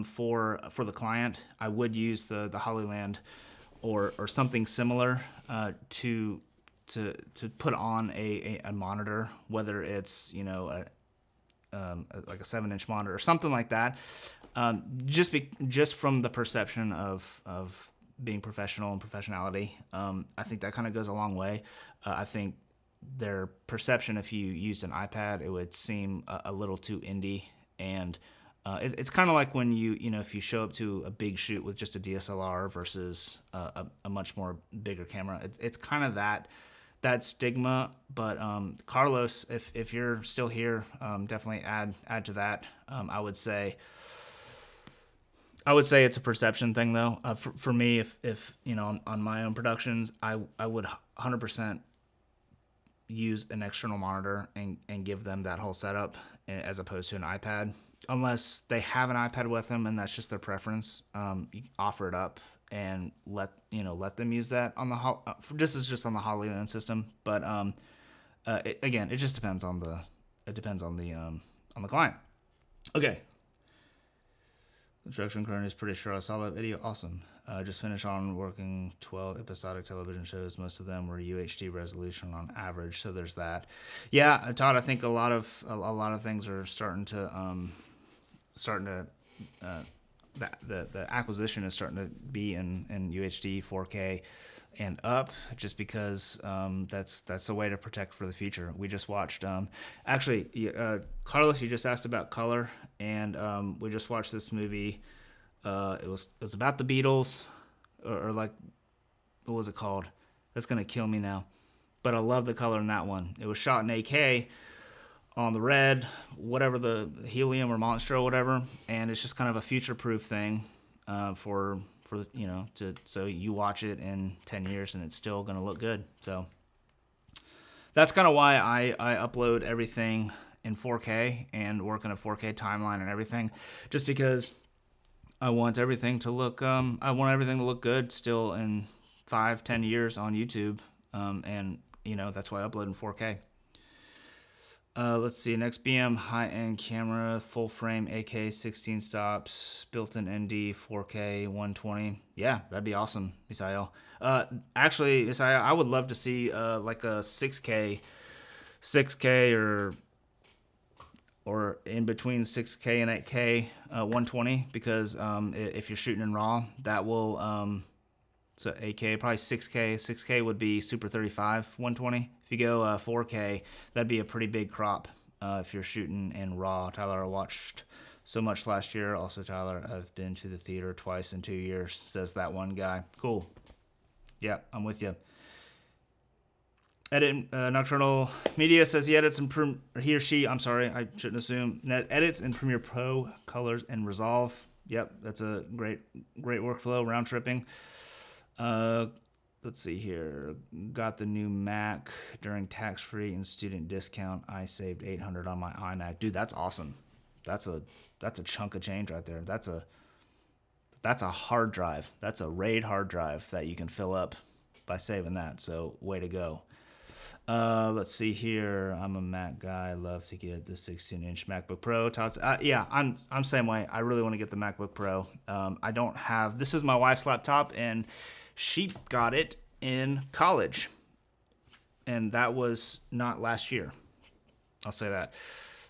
A: for the client. I would use the Hollyland or something similar to put on a monitor, whether it's like a 7-inch monitor or something like that. Just from the perception of being professional and professionality, I think that kind of goes a long way. I think their perception, if you used an iPad, it would seem a little too indie, and it's kind of like when if you show up to a big shoot with just a DSLR versus a much more bigger camera. It's kind of that stigma. But Carlos, if you're still here, definitely add to that. I would say it's a perception thing, though. For me, if on my own productions, I would 100% use an external monitor and give them that whole setup as opposed to an iPad, unless they have an iPad with them and that's just their preference. You offer it up and let them use that on the this is just on the Hollyland system. But again, it just depends on the client. Okay. Construction current is pretty sure I saw that video. Awesome. Just finished on working 12 episodic television shows. Most of them were UHD resolution on average. So there's that. Yeah, Todd, I think a lot of things are starting to the acquisition is starting to be in UHD 4K and up, just because that's a way to protect for the future. We just watched Carlos, you just asked about color, and we just watched this movie. It was about the Beatles, or like, what was it called? That's gonna kill me now, but I love the color in that one. It was shot in 8K on the red, whatever, the helium or Monstro or whatever, and it's just kind of a future-proof thing so you watch it in 10 years and it's still going to look good. So that's kind of why I upload everything in 4K and work in a 4K timeline and everything, just because I want everything to look good still in 5-10 years on YouTube, and that's why I upload in 4K. Let's see. Next BM high-end camera, full frame, AK, 16 stops, built-in ND, 4K, 120. Yeah, that'd be awesome, Misael. Actually, Misael, I would love to see like a 6K or in between 6K and 8K, 120, because if you're shooting in RAW, that will so 8K, probably 6K. 6K would be Super 35, 120. If you go 4K, that'd be a pretty big crop if you're shooting in RAW. Tyler, I watched so much last year. Also, Tyler, I've been to the theater twice in 2 years, says that one guy. Cool. Yeah, I'm with you. Edit Nocturnal Media says he edits in he or she, I'm sorry, I shouldn't assume. Edits in Premiere Pro, Colors, and Resolve. Yep, that's a great workflow, round tripping. Let's see here. Got the new Mac during tax-free and student discount. I saved $800 on my iMac. Dude, that's awesome. That's a chunk of change right there. That's a hard drive. That's a RAID hard drive that you can fill up by saving that. So way to go. Let's see here. I'm a Mac guy. I love to get the 16-inch MacBook Pro. Todd's, yeah, I'm same way. I really want to get the MacBook Pro. I don't have. This is my wife's laptop, and she got it in college, and that was not last year. I'll say that.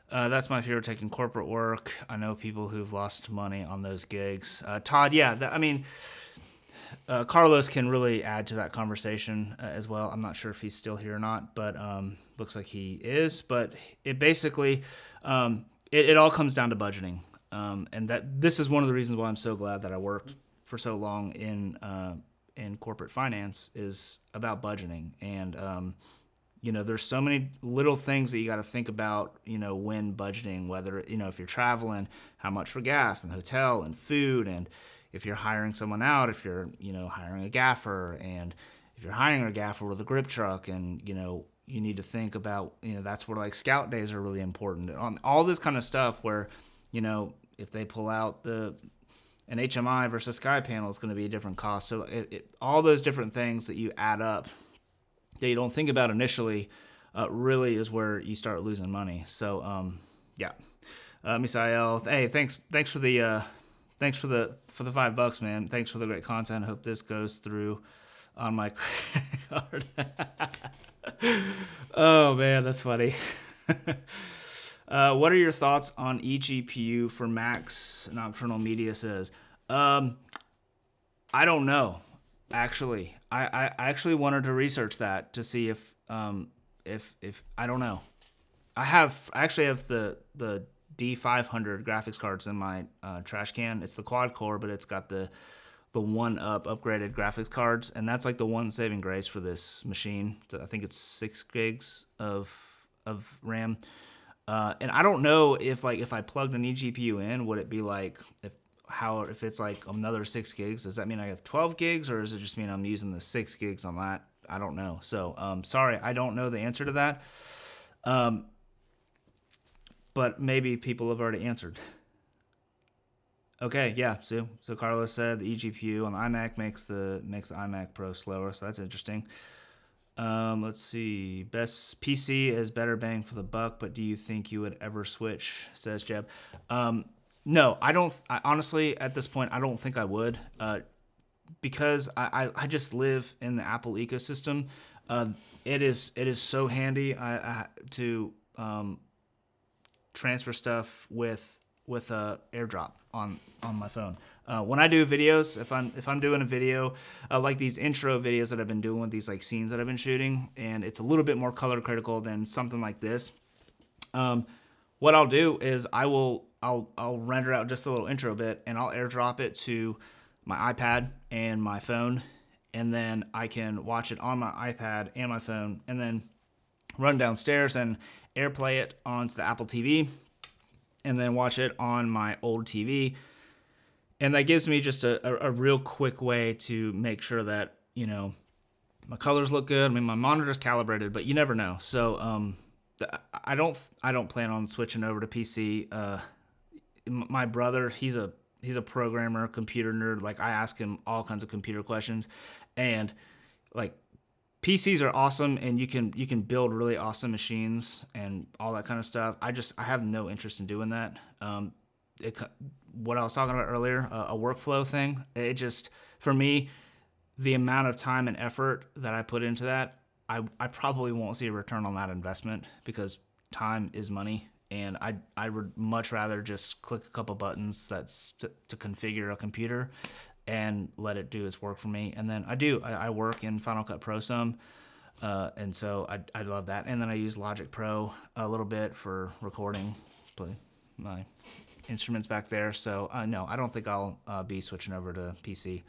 A: That's my favorite, taking corporate work. I know people who've lost money on those gigs. Todd, yeah, Carlos can really add to that conversation as well. I'm not sure if he's still here or not, but looks like he is. But it basically, it all comes down to budgeting, and that this is one of the reasons why I'm so glad that I worked for so long in corporate finance, is about budgeting. And there's so many little things that you got to think about, when budgeting, whether, if you're traveling, how much for gas and hotel and food, and if you're hiring someone out, if you're, hiring a gaffer, and if you're hiring a gaffer with a grip truck, and, you need to think about, that's where like scout days are really important. On all this kind of stuff where, if they pull out an HMI versus sky panel, is going to be a different cost. So all those different things that you add up that you don't think about initially really is where you start losing money. So yeah, Misael, hey, thanks for the $5, man. Thanks for the great content. I hope this goes through on my credit card. Oh man, that's funny. What are your thoughts on eGPU for Max? Nocturnal Media says. I don't know. Actually, I actually wanted to research that to see if I don't know. I actually have the D500 graphics cards in my trash can. It's the quad core, but it's got the one up upgraded graphics cards, and that's like the one saving grace for this machine. I think it's 6 gigs of RAM. And I don't know if I plugged an eGPU in, would it be like if it's like another 6 gigs? Does that mean I have 12 gigs, or does it just mean I'm using the 6 gigs on that? I don't know. So sorry, I don't know the answer to that. But maybe people have already answered. Okay, yeah. So Carlos said the eGPU on the iMac makes the iMac Pro slower, so that's interesting. Let's see. Best PC is better bang for the buck, but do you think you would ever switch? Says Jeb. No, I don't. Honestly, at this point, I don't think I would, because I just live in the Apple ecosystem. It is so handy to transfer stuff with AirDrop on my phone. When I do videos, if I'm doing a video like these intro videos that I've been doing with these like scenes that I've been shooting, and it's a little bit more color critical than something like this, what I'll do is I'll render out just a little intro bit, and I'll AirDrop it to my iPad and my phone, and then I can watch it on my iPad and my phone, and then run downstairs and AirPlay it onto the Apple TV, and then watch it on my old TV. And that gives me just a real quick way to make sure that, my colors look good. I mean, my monitor's calibrated, but you never know. So I don't plan on switching over to PC. My brother, he's a programmer, computer nerd. Like, I ask him all kinds of computer questions, and like, PCs are awesome, and you can build really awesome machines and all that kind of stuff. I have no interest in doing that. What I was talking about earlier, a workflow thing. It just, for me, the amount of time and effort that I put into that, I probably won't see a return on that investment, because time is money, and I would much rather just click a couple buttons to configure a computer and let it do its work for me. And then I work in Final Cut Pro some, and so I love that. And then I use Logic Pro a little bit for recording, play my instruments back there. So no, I don't think I'll be switching over to PC.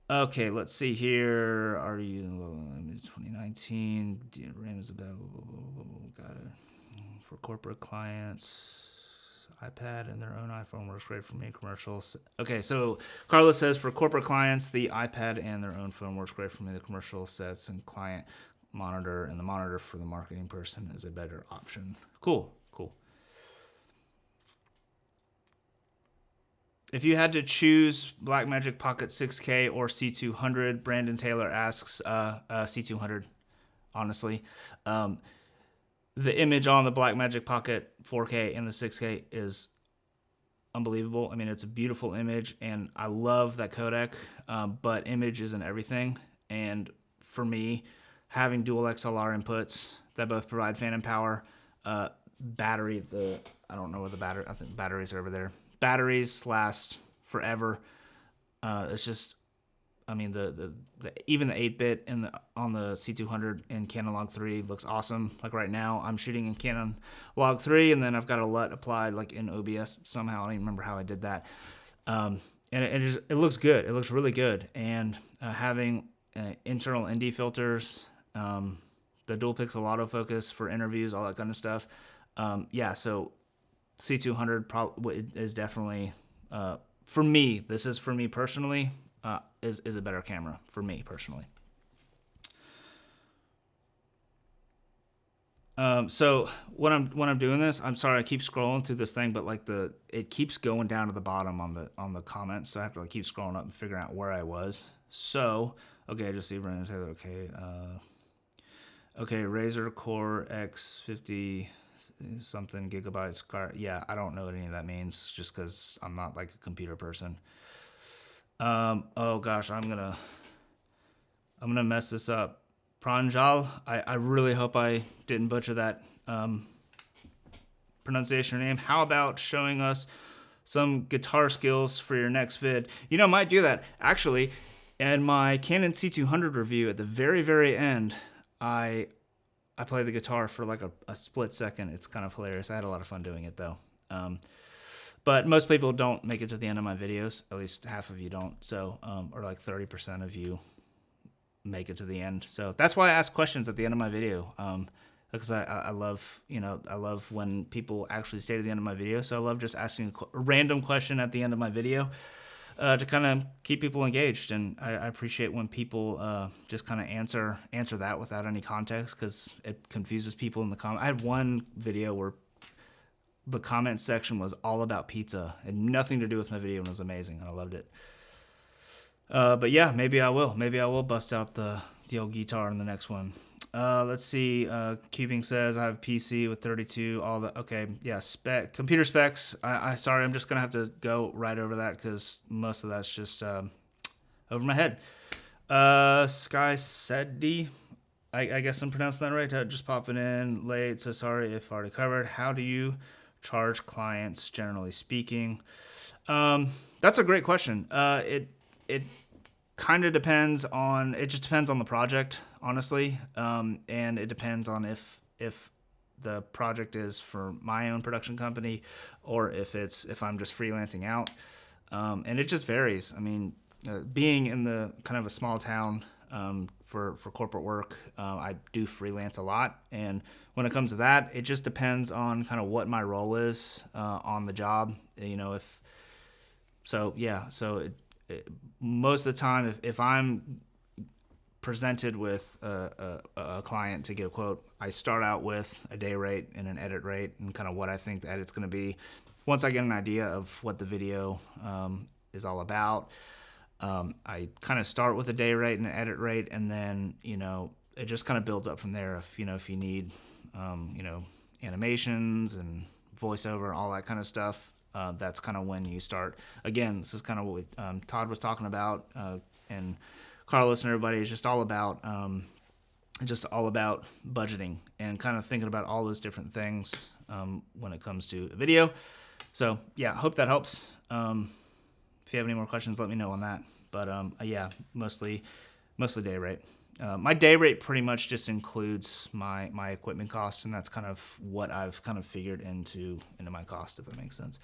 A: Okay, let's see here. Are you 2019? RAM is about got it for corporate clients. iPad and their own iPhone works great for me. Commercials. Okay, so Carlos says for corporate clients, the iPad and their own phone works great for me. The commercial sets and client monitor, and the monitor for the marketing person is a better option. Cool. If you had to choose Blackmagic Pocket 6K or C200, Brandon Taylor asks C200, honestly. The image on the Blackmagic Pocket 4K and the 6K is unbelievable. I mean, it's a beautiful image, and I love that codec, but image isn't everything. And for me, having dual XLR inputs that both provide phantom power, battery, I don't know where the battery, I think batteries are over there. Batteries last forever. It's just, I mean, the even the 8-bit on the C200 in Canon Log 3 looks awesome. Like right now, I'm shooting in Canon Log 3, and then I've got a LUT applied like in OBS somehow. I don't even remember how I did that. And it looks good. It looks really good. And having internal ND filters, the dual pixel autofocus for interviews, all that kind of stuff. Yeah, so C200 is definitely, for me, this is for me personally, is a better camera for me personally. So when I'm doing this, I'm sorry, I keep scrolling through this thing, but like it keeps going down to the bottom on the comments, so I have to like keep scrolling up and figuring out where I was. So okay, I just see Brandon Taylor. Okay, Okay, Razer Core X50 something gigabytes card. Yeah, I don't know what any of that means, just because I'm not like a computer person. Oh gosh, I'm gonna mess this up. Pranjal, I really hope I didn't butcher that pronunciation or name. How about showing us some guitar skills for your next vid? You know, I might do that. Actually, in my Canon C200 review, at the very, very end, I play the guitar for like a split second. It's kind of hilarious. I had a lot of fun doing it though. But most people don't make it to the end of my videos. At least half of you don't. So, or like 30% of you make it to the end. So that's why I ask questions at the end of my video. Because I love, you know, I love when people actually stay to the end of my video. So I love just asking a random question at the end of my video to kind of keep people engaged. And I appreciate when people just kind of answer that without any context, because it confuses people in the comments. I had one video where the comment section was all about pizza and nothing to do with my video, and it was amazing, and I loved it. But yeah, maybe I will bust out the old guitar in the next one. Let's see. Cubing says I have a PC with 32. All the okay, yeah. Computer specs. Sorry, I'm just gonna have to go right over that because most of that's just over my head. Sky Sedi. I guess I'm pronouncing that right. Just popping in late, so sorry if already covered. How do you charge clients, generally speaking? That's a great question. It kind of depends on, it just depends on the project, honestly. And it depends on if the project is for my own production company or if I'm just freelancing out. And it just varies. I mean, being in the kind of a small town, for corporate work, I do freelance a lot. And when it comes to that, it just depends on kind of what my role is, on the job, you know, most of the time, if I'm presented with a client to get a quote, I start out with a day rate and an edit rate and kind of what I think the edit's going to be. Once I get an idea of what the video is all about, I kind of start with a day rate and an edit rate, and then, you know, it just kind of builds up from there. If you need, you know, animations and voiceover, all that kind of stuff. That's kind of when you start. Again, this is kind of what Todd was talking about, and Carlos and everybody. Is just all about budgeting and kind of thinking about all those different things when it comes to a video. So yeah, I hope that helps. If you have any more questions, let me know on that. But yeah, mostly day rate. My day rate pretty much just includes my equipment costs, and that's kind of what I've kind of figured into my cost, if that makes sense.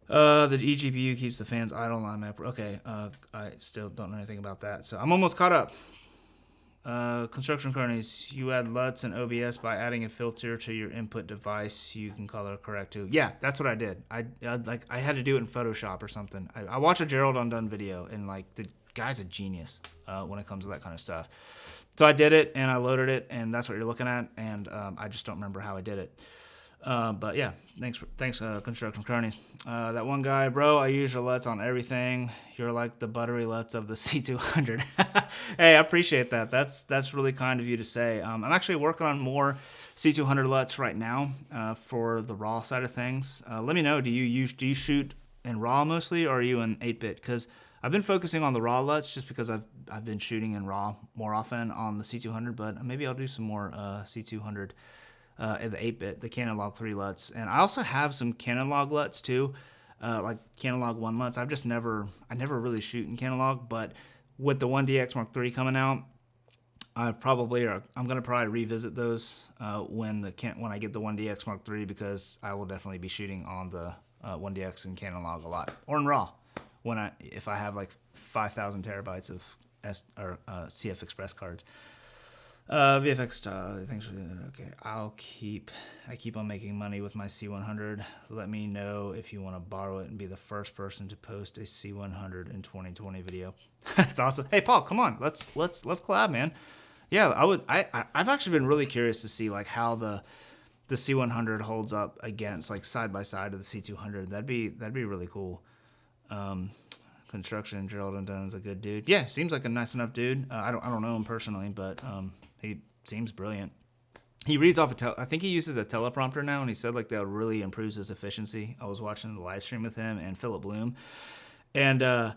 A: The eGPU keeps the fans idle on my... Okay, I still don't know anything about that, so I'm almost caught up. Construction Cronies, you add LUTS and OBS by adding a filter to your input device. You can color correct too. Yeah, that's what I did. I had to do it in Photoshop or something. I watched a Gerald Undone video, and like the guy's a genius when it comes to that kind of stuff. So I did it and I loaded it, and that's what you're looking at. And I just don't remember how I did it. But yeah, thanks, Construction Cronies. That one guy, bro, I use your LUTs on everything. You're like the buttery LUTs of the C200. Hey, I appreciate that. That's really kind of you to say. I'm actually working on more C200 LUTs right now for the RAW side of things. Let me know. Do you shoot in RAW mostly, or are you in 8-bit? Because I've been focusing on the RAW LUTs just because I've been shooting in RAW more often on the C200, but maybe I'll do some more C200. In the 8-bit, the Canon Log 3 LUTs. And I also have some Canon Log LUTs too, like Canon Log 1 LUTs. I never really shoot in Canon Log, but with the 1DX Mark III coming out, I'm gonna probably revisit those when I get the 1DX Mark III, because I will definitely be shooting on the 1DX in Canon Log a lot, or in RAW if I have like 5,000 terabytes of CF Express cards. VFX, thanks for okay. I keep on making money with my C100. Let me know if you want to borrow it and be the first person to post a C100 in 2020 video. That's awesome. Hey Paul, come on, let's collab, man. Yeah, I've actually been really curious to see like how the C100 holds up against, like, side by side of the C200. That'd be really cool. Construction, Gerald Undone is a good dude. Yeah, seems like a nice enough dude. I don't know him personally, but he seems brilliant. He reads off I think he uses a teleprompter now, and he said like that really improves his efficiency. I was watching the live stream with him and Philip Bloom, and I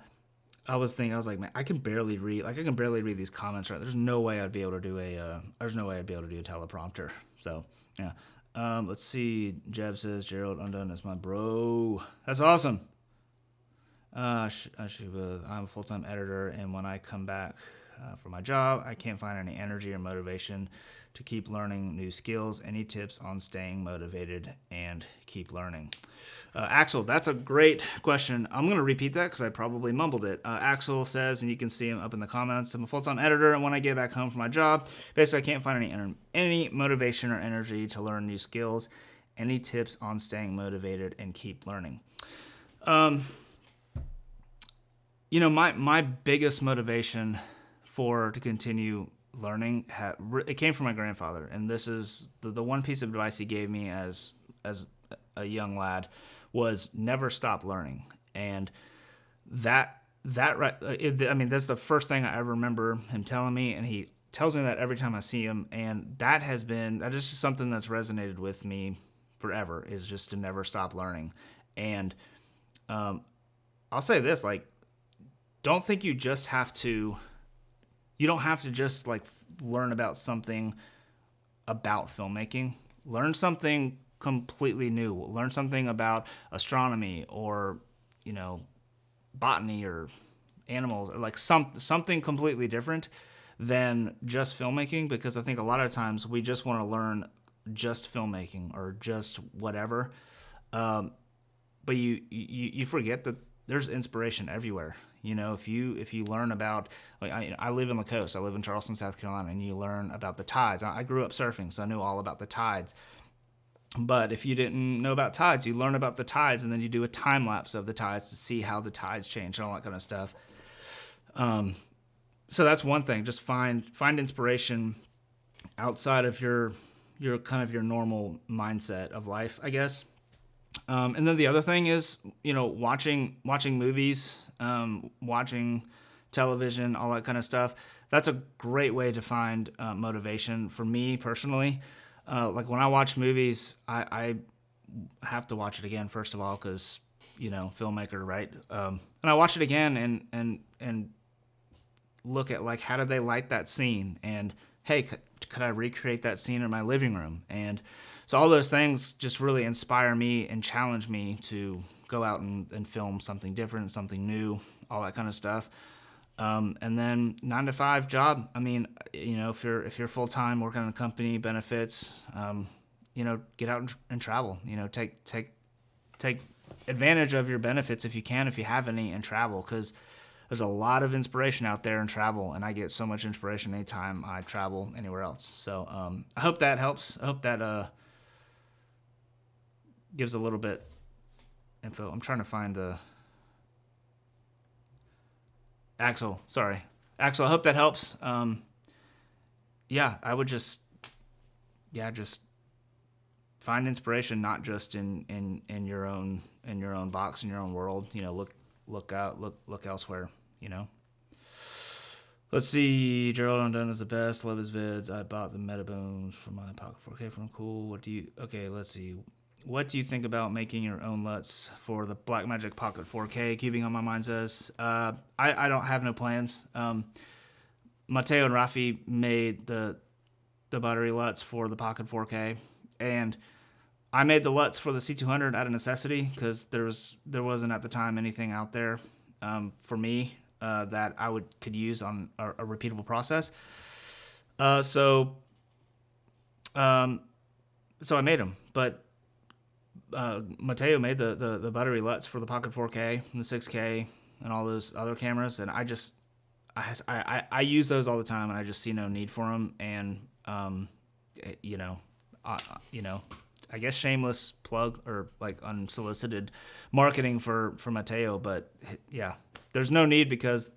A: was like, man, I can barely read these comments right. There's no way I'd be able to do a teleprompter. So yeah. Let's see. Jeb says Gerald Undone is my bro. That's awesome. I'm a full-time editor, and when I come back for my job, I can't find any energy or motivation to keep learning new skills. Any tips on staying motivated and keep learning? Axel, that's a great question. I'm going to repeat that because I probably mumbled it. Axel says, and you can see him up in the comments, I'm a full-time editor, and when I get back home from my job, basically I can't find any motivation or energy to learn new skills. Any tips on staying motivated and keep learning? My biggest motivation to continue learning, it came from my grandfather, and this is the one piece of advice he gave me as a young lad was never stop learning. And that's the first thing I ever remember him telling me, and he tells me that every time I see him, and that is just something that's resonated with me forever, is just to never stop learning. And I'll say this, like, don't think you don't have to just like learn about something about filmmaking. Learn something completely new. Learn something about astronomy or, botany or animals, or like something completely different than just filmmaking, because I think a lot of times we just want to learn just filmmaking or just whatever. But you forget that there's inspiration everywhere. If you learn about, like, I live on the coast. I live in Charleston, South Carolina, and you learn about the tides. I grew up surfing, so I knew all about the tides. But if you didn't know about tides, you learn about the tides, and then you do a time lapse of the tides to see how the tides change and all that kind of stuff. So that's one thing. Just find inspiration outside of your kind of your normal mindset of life, I guess. And then the other thing is, watching movies, watching television, all that kind of stuff. That's a great way to find motivation for me personally. Like when I watch movies, I have to watch it again, first of all, because, filmmaker, right? And I watch it again and look at, like, how did they light that scene? And, hey, could I recreate that scene in my living room? And so all those things just really inspire me and challenge me to go out and film something different, something new, all that kind of stuff. And then 9-to-5 job. I mean, if you're full-time working in a company, benefits, get out and travel. Take advantage of your benefits if you can, if you have any, and travel, because there's a lot of inspiration out there in travel, and I get so much inspiration anytime I travel anywhere else. So I hope that helps. I hope that gives a little bit info. I'm trying to find the Axel. Sorry, Axel. I hope that helps. I would just find inspiration, not just in your own box, in your own world. Look out, look elsewhere. Let's see. Gerald Undone is the best. Love his vids. I bought the Metabones for my Pocket 4K from Cool. Okay, let's see. What do you think about making your own LUTs for the Blackmagic Pocket 4K? Keeping on my mind says, I don't have no plans. Mateo and Rafi made the battery LUTs for the Pocket 4K, and I made the LUTs for the C200 out of necessity, because there wasn't at the time anything out there for me that I could use on a repeatable process. So I made them, but Mateo made the battery LUTs for the Pocket 4K and the 6K and all those other cameras, and I use those all the time, and I just see no need for them. And I guess shameless plug or like unsolicited marketing for Mateo, but yeah, there's no need, because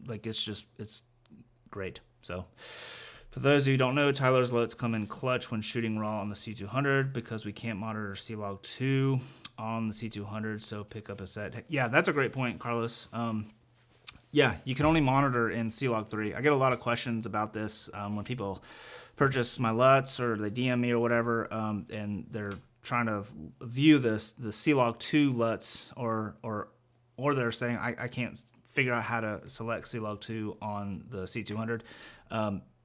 A: like it's great. So for those of you who don't know, Tyler's LUTs come in clutch when shooting RAW on the C200, because we can't monitor C-Log 2 on the C200, so pick up a set. Yeah, that's a great point, Carlos. Yeah, you can only monitor in C-Log3. I get a lot of questions about this when people purchase my LUTs or they DM me or whatever, and they're trying to view the C-Log2 LUTs, or they're saying I can't figure out how to select C-Log2 on the C200.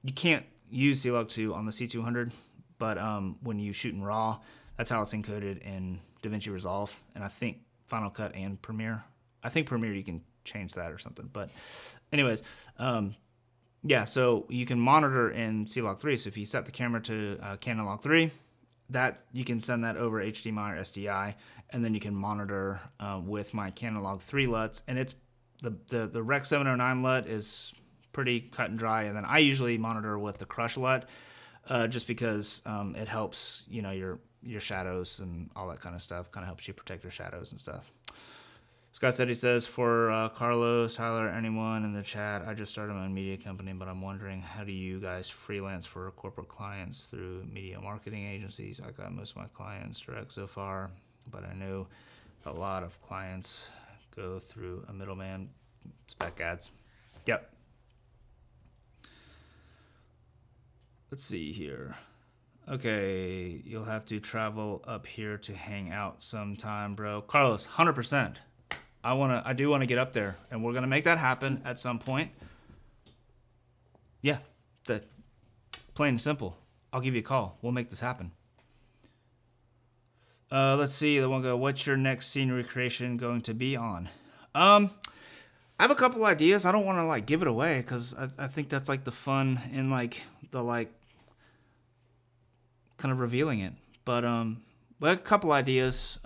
A: You can't use C-Log2 on the C200, but when you shoot in RAW, that's how it's encoded in DaVinci Resolve, and I think Final Cut and Premiere. I think Premiere you can change that or something. But anyways, yeah, so you can monitor in C-Log3. So if you set the camera to Canon Log 3, that you can send that over HDMI or SDI, and then you can monitor with my Canon Log 3 LUTs. And it's the Rec 709 LUT is pretty cut and dry, and then I usually monitor with the Crush LUT just because it helps, you know, your shadows and all that kind of stuff. Kind of helps you protect your shadows and stuff. Scott said, he says, for Carlos, Tyler, anyone in the chat, I just started my own media company, but I'm wondering, how do you guys freelance for corporate clients through media marketing agencies? I got most of my clients direct so far, but I know a lot of clients go through a middleman. Spec ads. Yep. Let's see here. Okay, you'll have to travel up here to hang out sometime, bro. Carlos, 100%. I do want to get up there, and we're gonna make that happen at some point. Yeah, that plain and simple. I'll give you a call. We'll make this happen. Let's see. The one go. What's your next scenery creation going to be on? I have a couple ideas. I don't want to like give it away because I think that's like the fun in like the like kind of revealing it. But a couple ideas.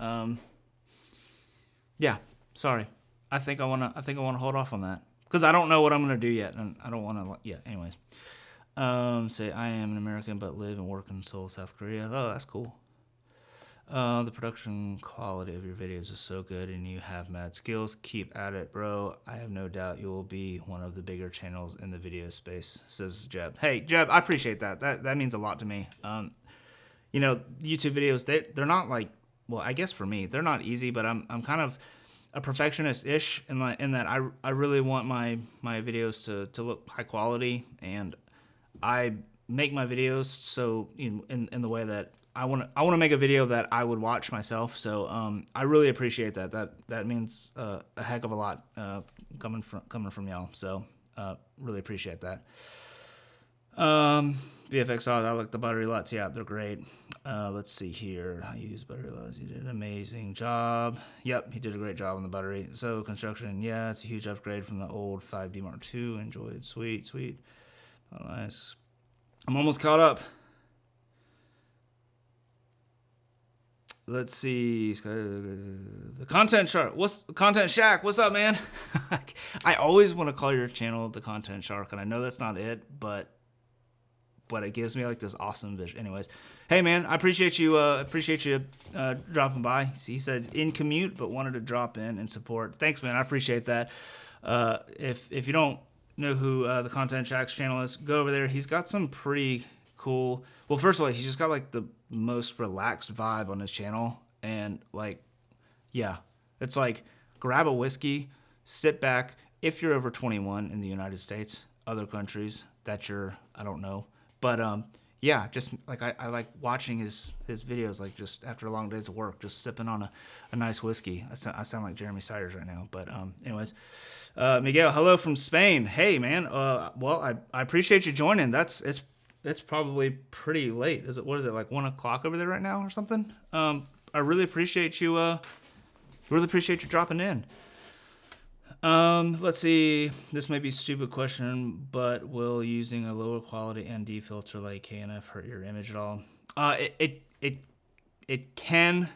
A: Yeah. Sorry, I think I wanna hold off on that because I don't know what I'm gonna do yet, and I don't want to. Yeah. Anyways, say I am an American but live and work in Seoul, South Korea. Oh, that's cool. The production quality of your videos is so good, and you have mad skills. Keep at it, bro. I have no doubt you will be one of the bigger channels in the video space. Says Jeb. Hey, Jeb, I appreciate that. That means a lot to me. You know, YouTube videos they're not like, well, I guess for me they're not easy, but I'm kind of a perfectionist-ish in that I really want my videos to look high quality, and I make my videos so in the way that I want to make a video that I would watch myself. So I really appreciate that. That means a heck of a lot coming from y'all. So really appreciate that. VFX I like the buttery LUTs. Yeah, they're great. Let's see here. I use buttery LUTs. You did an amazing job. Yep, he did a great job on the buttery. So construction, yeah, it's a huge upgrade from the old 5D Mark II. Enjoyed. Sweet. Oh, nice. I'm almost caught up. Let's see. The Content Shark. What's Content Shack? What's up, man? I always want to call your channel the Content Shark, and I know that's not it, but it gives me like this awesome vision. Anyways, hey man, I appreciate you dropping by. He said in commute, but wanted to drop in and support. Thanks, man. I appreciate that. If you don't know who the Content Shack's channel is, go over there. He's got some pretty cool. Well, first of all, he's just got like the most relaxed vibe on his channel, and like, yeah, it's like grab a whiskey, sit back. If you're over 21 in the United States, other countries that I don't know. But yeah, just like I like watching his videos, like just after a long day's of work, just sipping on a nice whiskey. I sound like Jeremy Siders right now. But anyways, Miguel, hello from Spain. Hey man, well I appreciate you joining. It's probably pretty late. What is it like 1 o'clock over there right now or something? I really appreciate you. Dropping in. Let's see. This may be a stupid question, but will using a lower quality ND filter like KNF hurt your image at all? It can,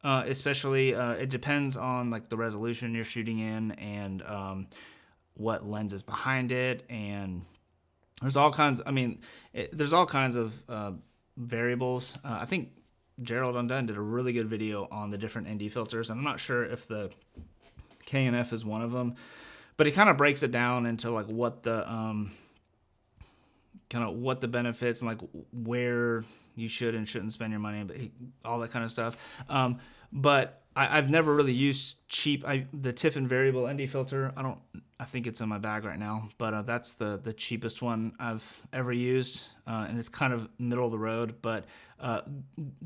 A: especially it depends on like the resolution you're shooting in and what lens is behind it, and there's all kinds. I mean, there's all kinds of variables. I think Gerald Undone did a really good video on the different ND filters, and I'm not sure if the KNF is one of them, but he kind of breaks it down into like what the what the benefits and like where you should and shouldn't spend your money, but all that kind of stuff. But I've never really used cheap the Tiffin variable ND filter. I think it's in my bag right now, but that's the cheapest one I've ever used, and it's kind of middle of the road. But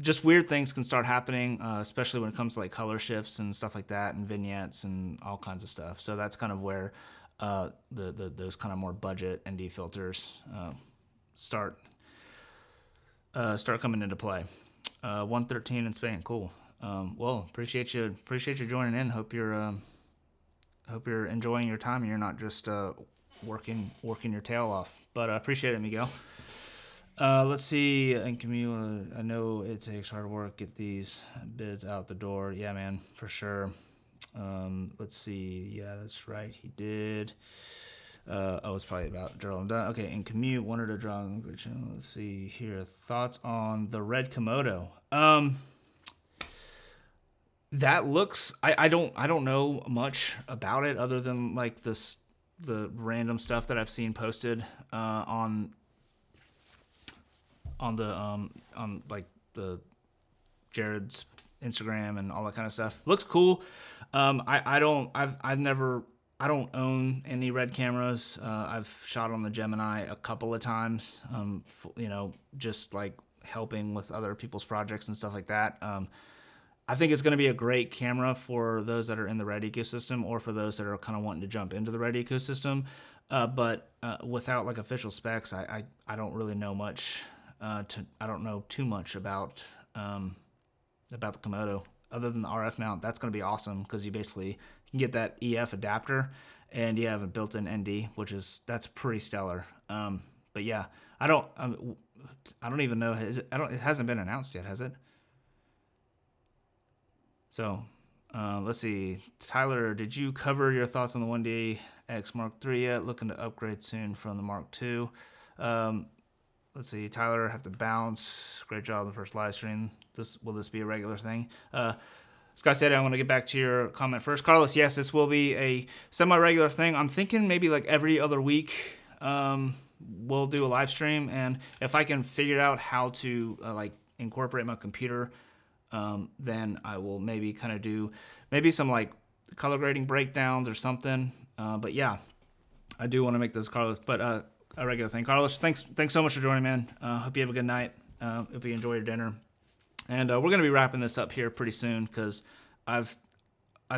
A: just weird things can start happening, especially when it comes to like color shifts and stuff like that, and vignettes and all kinds of stuff. So that's kind of where those kind of more budget ND filters start coming into play. 113 in Spain, cool. Well, appreciate you joining in. Hope you're enjoying your time and you're not just working your tail off. But I appreciate it, Miguel. Let's see. And Camila, I know it takes hard work get these bids out the door. Yeah, man, for sure. Let's see. Yeah, that's right. He did. It's probably about Gerald. I'm done. Okay, and commute wanted to draw. Let's see here. Thoughts on the red Komodo. That looks. I don't know much about it other than like the random stuff that I've seen posted on like the Jared's Instagram and all that kind of stuff. Looks cool. I don't own any red cameras. I've shot on the Gemini a couple of times, just like helping with other people's projects and stuff like that. I think it's going to be a great camera for those that are in the red ecosystem or for those that are kind of wanting to jump into the red ecosystem. But without like official specs, I don't really know much. I don't know too much about the Komodo other than the RF mount. That's going to be awesome because you basically can get that EF adapter and you have a built-in ND, that's pretty stellar. But yeah, I don't even know. It hasn't been announced yet, has it? So let's see. Tyler, did you cover your thoughts on the 1DX Mark III yet? Looking to upgrade soon from the Mark II. Let's see. Tyler, have to bounce. Great job on the first live stream. Will this be a regular thing? Scott said, I want to get back to your comment first. Carlos, yes, this will be a semi-regular thing. I'm thinking maybe like every other week we'll do a live stream. And if I can figure out how to like incorporate my computer, then I will maybe kind of do maybe some like color grading breakdowns or something. But yeah, I do want to make this, Carlos, but a regular thing. Carlos, thanks so much for joining, man. Hope you have a good night. Hope you enjoy your dinner. And we're going to be wrapping this up here pretty soon because I've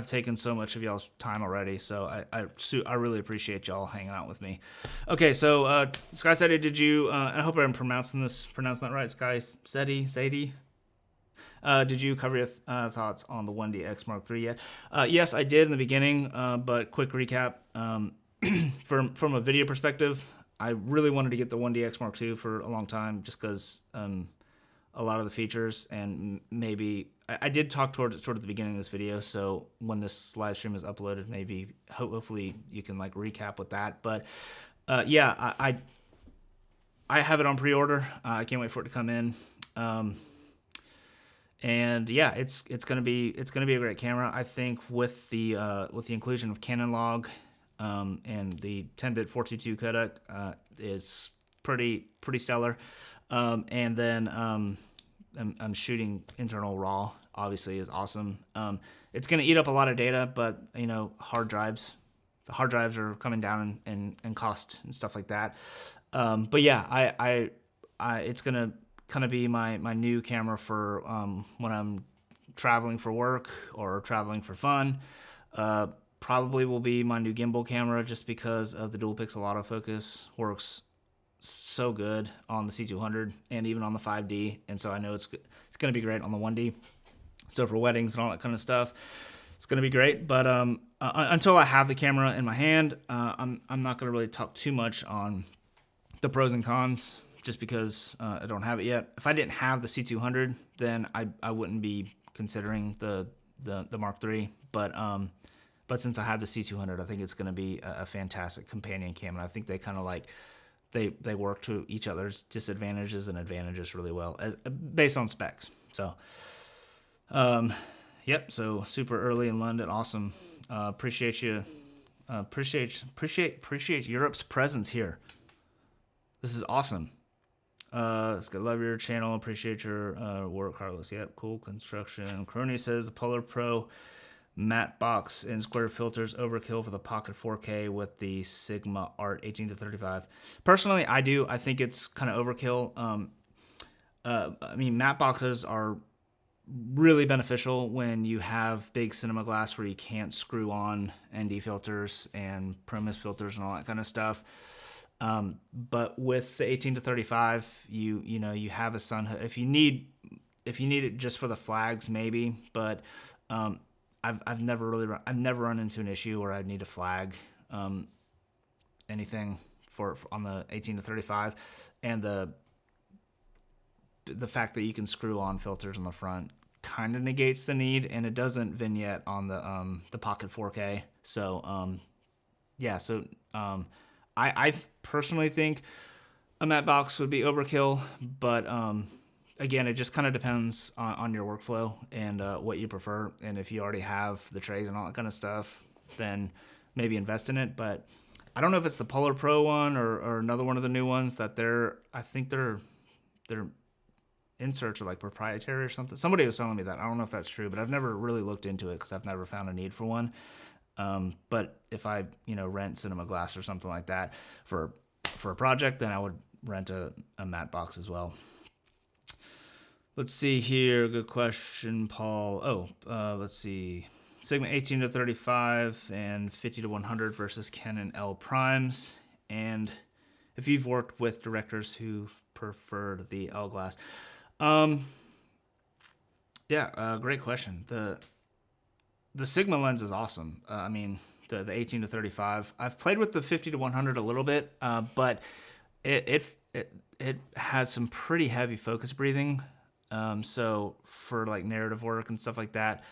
A: taken so much of y'all's time already. So I really appreciate y'all hanging out with me. Okay, so Sky Sadie, did you? I hope I'm pronouncing that right. Sky Sadie. Did you cover your thoughts on the 1DX Mark III yet? Yes, I did in the beginning, but quick recap. From a video perspective, I really wanted to get the 1DX Mark II for a long time just because a lot of the features and maybe I did talk toward the beginning of this video, so when this live stream is uploaded, maybe hopefully you can like recap with that. But yeah, I have it on pre-order. I can't wait for it to come in. And yeah, it's gonna be a great camera. I think with the inclusion of Canon log and the 10-bit 422 codec is pretty stellar. And then I'm shooting internal RAW. Obviously, is awesome. It's gonna eat up a lot of data, but hard drives. The hard drives are coming down in cost and stuff like that. But yeah, I it's gonna kind of be my new camera for when I'm traveling for work or traveling for fun. Probably will be my new gimbal camera just because of the dual pixel autofocus. Works so good on the C200 and even on the 5D, and so I know it's going to be great on the 1D. So for weddings and all that kind of stuff, it's going to be great. But until I have the camera in my hand, I'm not going to really talk too much on the pros and cons, just because I don't have it yet. If I didn't have the C200, then I wouldn't be considering the Mark III. But since I have the C200, I think it's going to be a fantastic companion camera. I think they kind of like they work to each other's disadvantages and advantages really well based on specs. So, yep. So super early in London, awesome. Appreciate you. Appreciate Europe's presence here. This is awesome. It's good. Love your channel. Appreciate your work, Carlos. Yep, cool construction. Crony says the Polar Pro matte box and square filters overkill for the Pocket 4K with the Sigma Art 18 to 35. Personally, I do. I think it's kind of overkill. I mean, matte boxes are really beneficial when you have big cinema glass where you can't screw on ND filters and Promus filters and all that kind of stuff. But with the 18 to 35, you know, you have a sun hood. If you need it just for the flags, maybe, but I've never run into an issue where I need to flag anything for on the 18 to 35, and the fact that you can screw on filters on the front kind of negates the need, and it doesn't vignette on the Pocket 4K. So yeah, so I personally think a matte box would be overkill, but again, it just kind of depends on your workflow and what you prefer. And if you already have the trays and all that kind of stuff, then maybe invest in it. But I don't know if it's the Polar Pro one or another one of the new ones that I think their inserts are like proprietary or something. Somebody was telling me that. I don't know if that's true, but I've never really looked into it because I've never found a need for one. But if I, rent cinema glass or something like that for a project, then I would rent a matte box as well. Let's see here. Good question, Paul. Let's see. Sigma 18 to 35 and 50 to 100 versus Canon L primes. And if you've worked with directors who preferred the L glass. Great question. The Sigma lens is awesome. I mean, the 18 to 35. I've played with the 50 to 100 a little bit, but it has some pretty heavy focus breathing. So for like narrative work and stuff like that,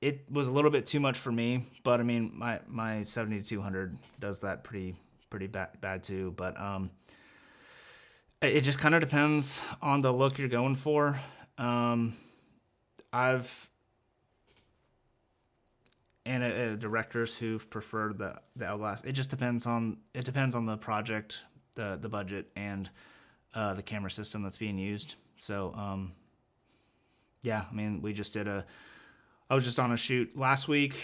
A: it was a little bit too much for me. But I mean, my 70 to 200 does that pretty bad too. But it just kind of depends on the look you're going for. Directors who've preferred the L glass. It just depends on the project, the budget, and the camera system that's being used. So I mean, I was just on a shoot last week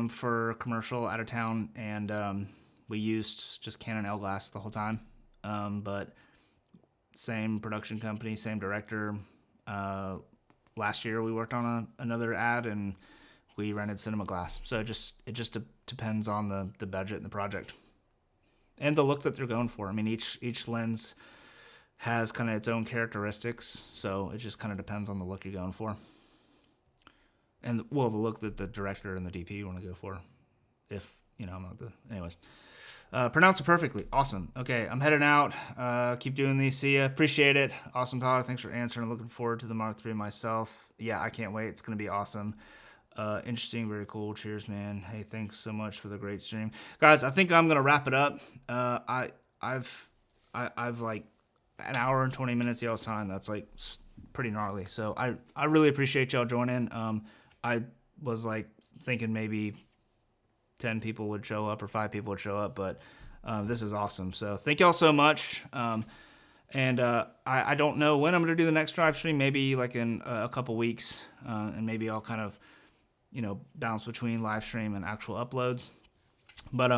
A: for a commercial out of town, and we used just Canon L glass the whole time. But same production company, same director. Last year we worked on another ad, and we rented cinema glass. So it just depends on the budget and the project and the look that they're going for. I mean, each lens has kind of its own characteristics, so it just kind of depends on the look you're going for. And the look that the director and the DP want to go for. If I'm not anyways. Pronounce it perfectly. Awesome. Okay, I'm heading out. Keep doing these. See ya. Appreciate it. Awesome, Tyler. Thanks for answering. I'm looking forward to the Mark III myself. Yeah, I can't wait. It's going to be awesome. Interesting. Very cool. Cheers, man. Hey, thanks so much for the great stream. Guys, I think I'm going to wrap it up. I've like an hour and 20 minutes y'all's time. That's like pretty gnarly. So I really appreciate y'all joining. I was like thinking maybe 10 people would show up or 5 people would show up, but this is awesome. So thank y'all so much. I don't know when I'm going to do the next live stream, maybe like in a couple weeks, and maybe I'll kind of, bounce between live stream and actual uploads. But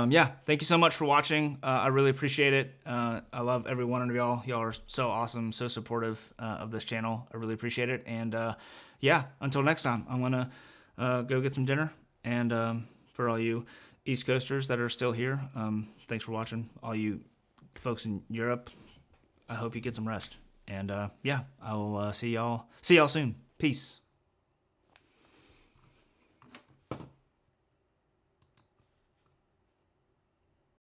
A: thank you so much for watching. I really appreciate it. I love every one of y'all. Y'all are so awesome, so supportive of this channel. I really appreciate it. And until next time, I'm going to go get some dinner. And for all you East Coasters that are still here, thanks for watching. All you folks in Europe, I hope you get some rest. And I will see y'all soon. Peace.